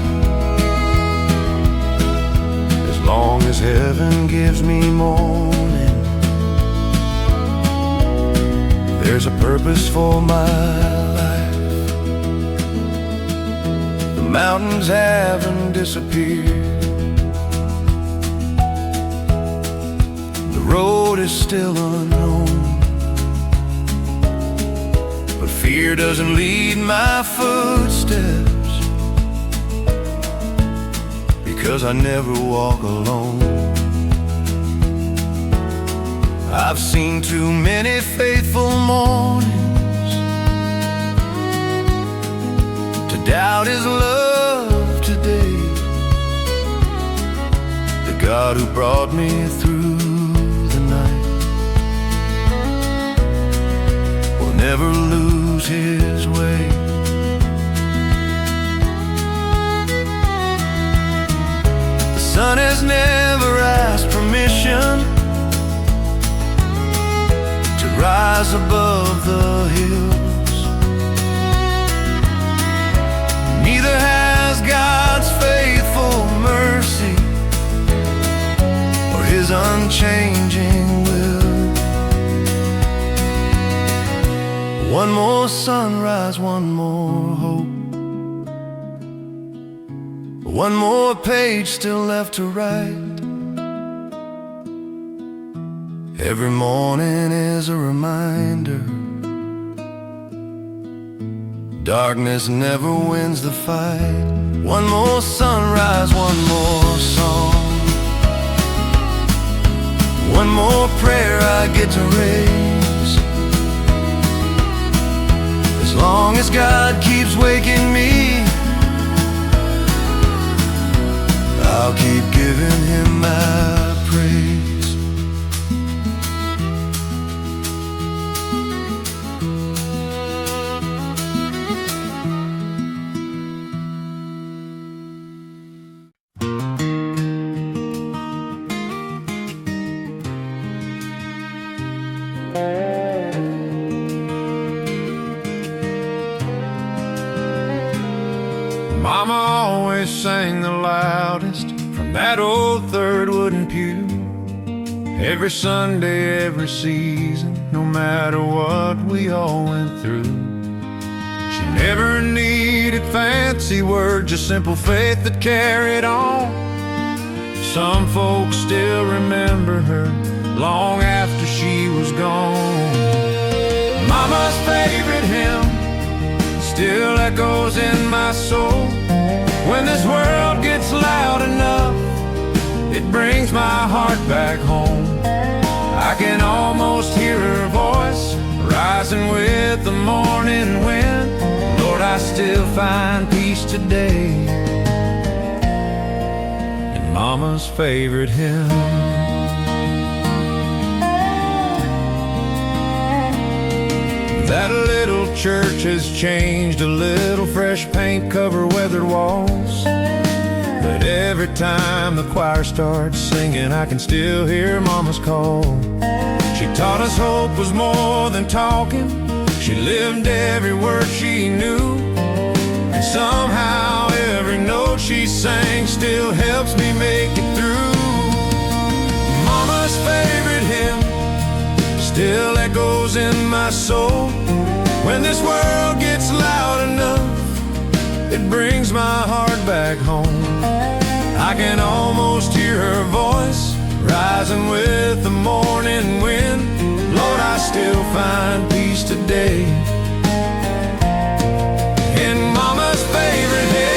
As long as heaven gives me morning, there's a purpose for my life. The mountains haven't disappeared, the road is still unknown, but fear doesn't lead my footsteps, because I never walk alone. I've seen too many faithful mornings to doubt His love today. The God who brought me through the night will never lose His way. The sun has never asked permission rise above the hills. Neither has God's faithful mercy or His unchanging will. One more sunrise, one more hope, one more page still left to write. Every morning is a reminder, darkness never wins the fight. One more sunrise, one more song, one more prayer I get to raise. As long as God keeps waking me, I'll keep giving Him my praise. Mama always sang the loudest from that old third wooden pew. Every Sunday, every season, no matter what we all went through. She never needed fancy words, just simple faith that carried on. Some folks still remember her long after she was gone. Mama's favorite hymn still echoes in my soul. When this world gets loud enough, it brings my heart back home. I can almost hear her voice rising with the morning wind. Lord, I still find peace today in Mama's favorite hymn. That little church has changed a little, fresh paint cover weathered walls. But every time the choir starts singing, I can still hear Mama's call. She taught us hope was more than talking. She lived every word she knew. And somehow every note she sang still helps me make it through. Mama's favorite hymn still echoes in my soul. When this world gets loud enough, it brings my heart back home. I can almost hear her voice rising with the morning wind. Lord, I still find peace today in Mama's favorite hymn.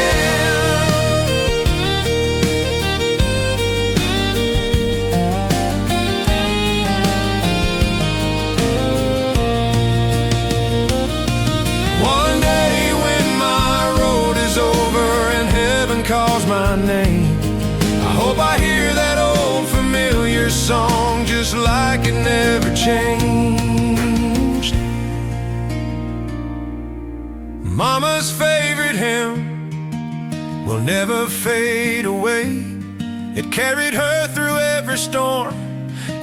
song just like it never changed. Mama's favorite hymn will never fade away. It carried her through every storm,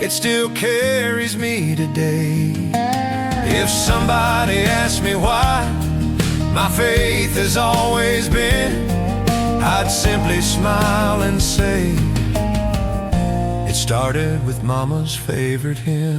it still carries me today. If somebody asks me why my faith has always been, I'd simply smile and say, it started with Mama's favorite hymn.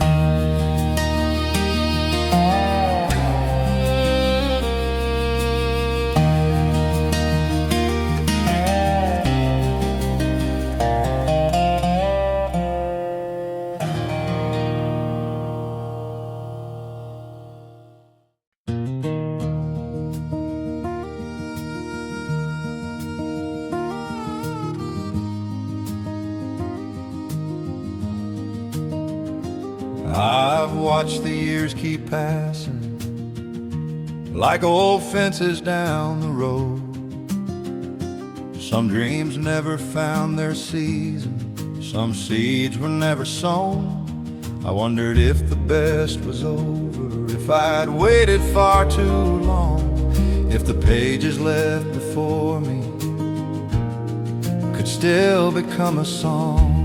I've watched the years keep passing like old fences down the road. Some dreams never found their season, some seeds were never sown. I wondered if the best was over, if I'd waited far too long, if the pages left before me could still become a song.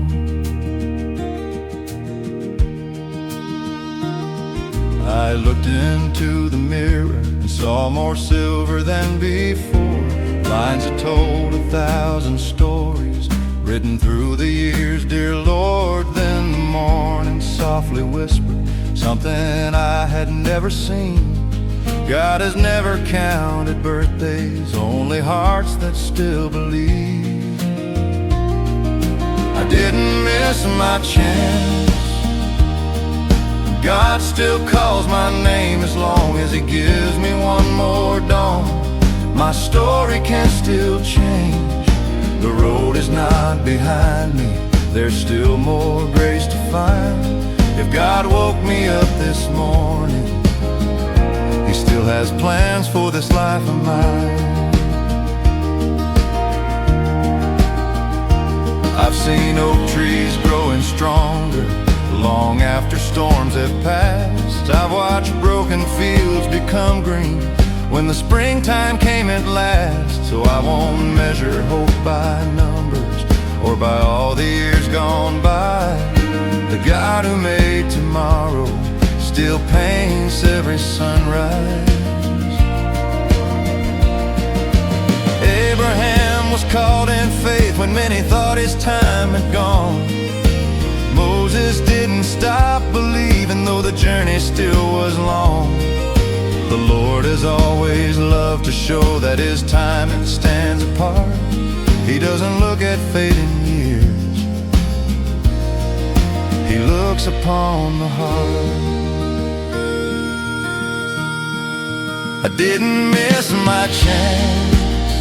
I looked into the mirror and saw more silver than before. Lines that told 1,000 stories written through the years, dear Lord. Then the morning softly whispered something I had never seen. God has never counted birthdays, only hearts that still believe. I didn't miss my chance. God still calls my name as long as He gives me one more dawn. My story can still change. The road is not behind me, there's still more grace to find. If God woke me up this morning, He still has plans for this life of mine. I've seen oak trees growing stronger long after storms have passed. I've watched broken fields become green when the springtime came at last. So I won't measure hope by numbers or by all the years gone by. The God who made tomorrow still paints every sunrise. Abraham was called in faith when many thought his time had gone. Moses didn't stop believing, though the journey still was long. The Lord has always loved to show that His timing stands apart. He doesn't look at fading years, He looks upon the heart. I didn't miss my chance.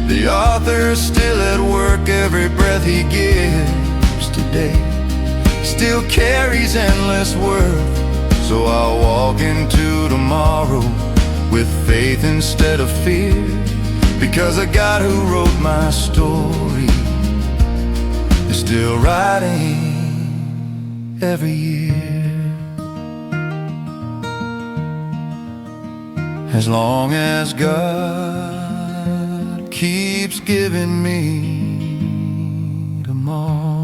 The author's still at work, every breath He gives today still carries endless worth. So I'll walk into tomorrow with faith instead of fear, because the God who wrote my story is still writing every year. As long as God keeps giving me tomorrow,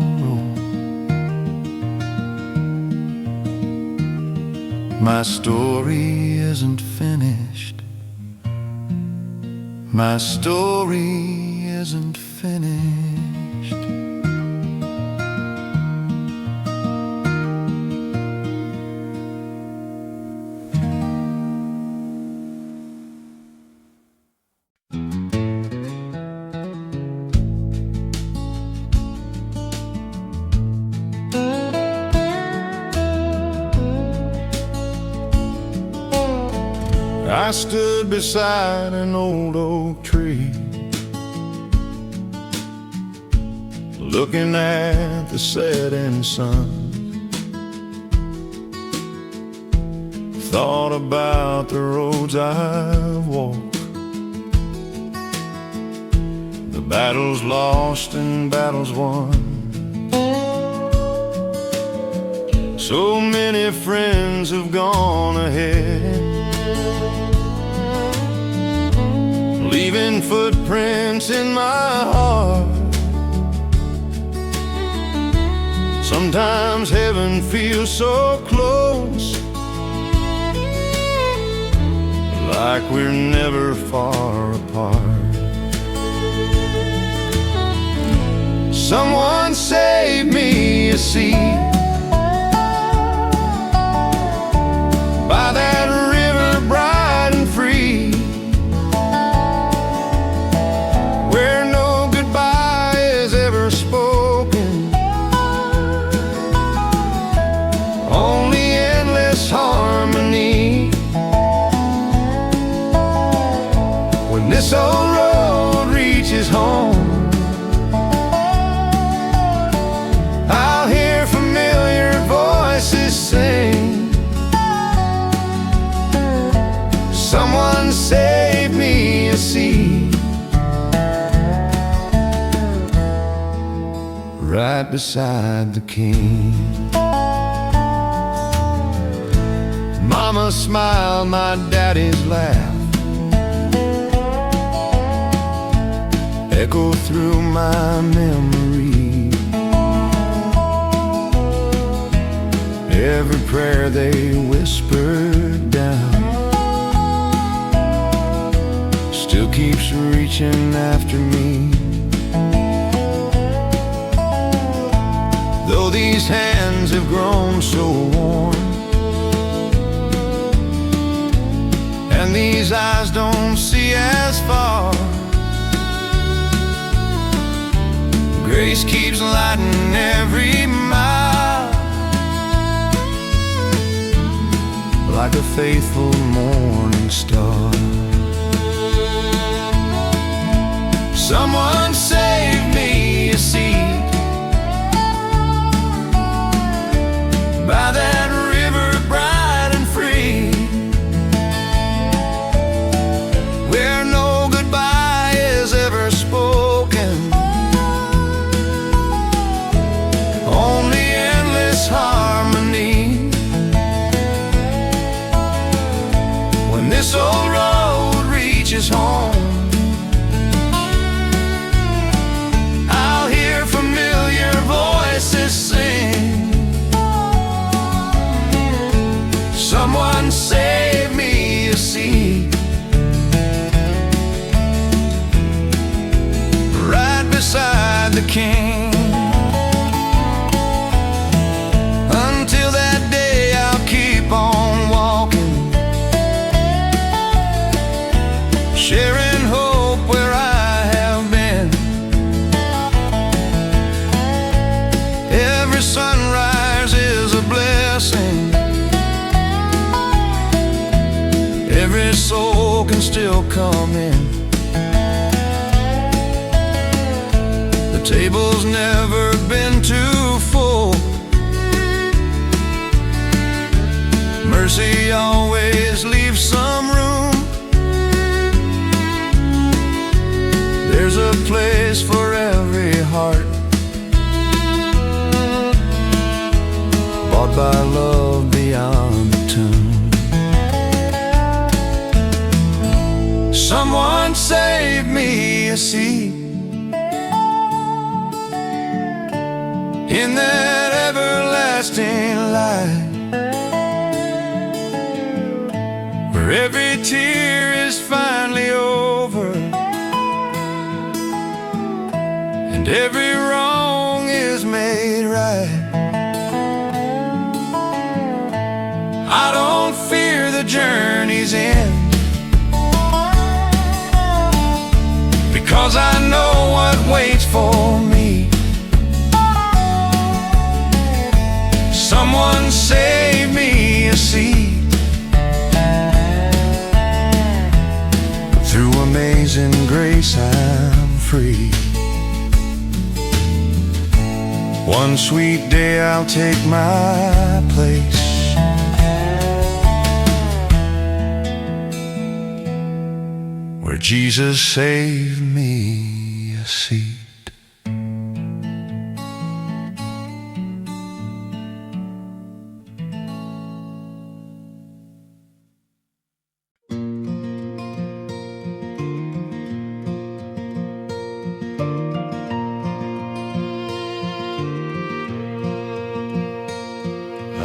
my story isn't finished. My story isn't finished. I stood beside an old oak tree, looking at the setting sun. Thought about the roads I've walked, the battles lost and battles won. So many friends have gone ahead, leaving footprints in my heart. Sometimes heaven feels so close, like we're never far apart. Someone save me a seat by that river bright and free, where no goodbye is ever spoken, only endless harmony. When this old road reaches home, I'll hear familiar voices sing, someone save me a seat right beside the King. Mama smiled, my daddy's laugh echo through my memory. Every prayer they whispered down still keeps reaching after me. Though these hands have grown so warm, and these eyes don't see as far, grace keeps lighting every mile, like a faithful morning star. Someone save me a seat by that river bright and free, where no goodbye is ever spoken, only endless harmony. When this old road reaches home, I'll hear familiar voices sing, someone save me a seat right beside the King. Until that day I'll keep on walking, sharing hope where I have been. Every sunrise is a blessing, every soul can still come in. The table's never been too full, mercy always leaves some room. There's a place for every heart, bought by love beyond the tomb. Someone save me a seat in that everlasting light, where every tear is finally over and every wrong is made right. I don't fear the journey's end, because I know what waits for me. Someone save me a seat. Through amazing grace I'm free. One sweet day I'll take my place, where Jesus saved me a seat.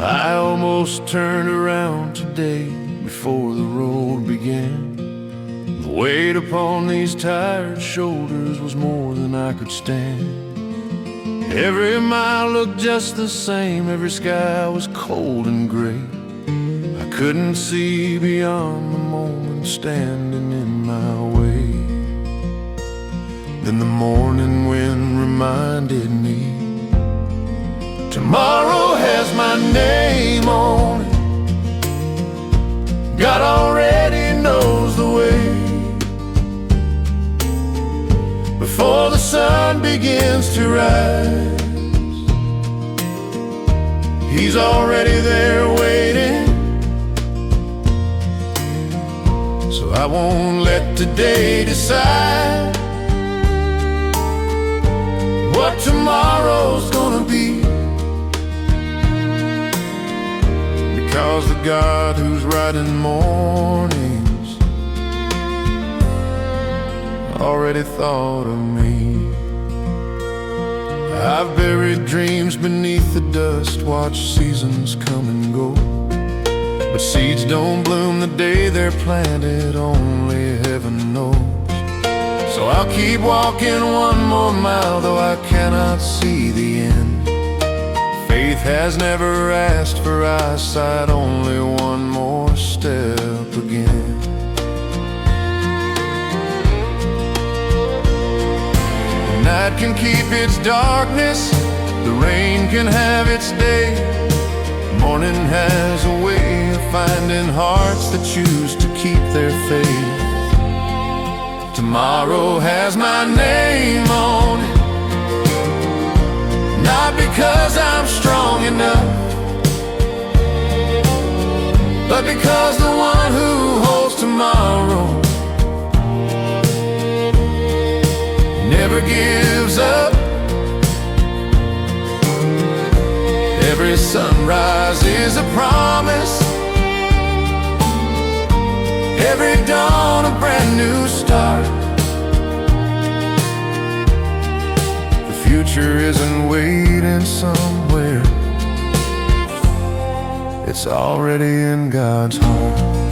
I almost turned around today before the road began. The weight upon these tired shoulders was more than I could stand. Every mile looked just the same, every sky was cold and gray. I couldn't see beyond the moment standing in my way. Then the morning wind reminded me, tomorrow has my name on it. God already knows the way. Before the sun begins to rise, He's already there waiting. So I won't let today decide what tomorrow's gonna be, because the God who's writing mornings already thought of me. I've buried dreams beneath the dust, watched seasons come and go, but seeds don't bloom the day they're planted, only heaven knows. So I'll keep walking one more mile, though I cannot see the end. Faith has never asked for eyesight, only one more step again. The night can keep its darkness, the rain can have its day. Morning has a way of finding hearts that choose to keep their faith. Tomorrow has my name on it, not because I'm strong enough, but because the one who holds tomorrow never gives up. Every sunrise is a promise, every dawn a brand new start. The future isn't waiting somewhere, it's already in God's heart.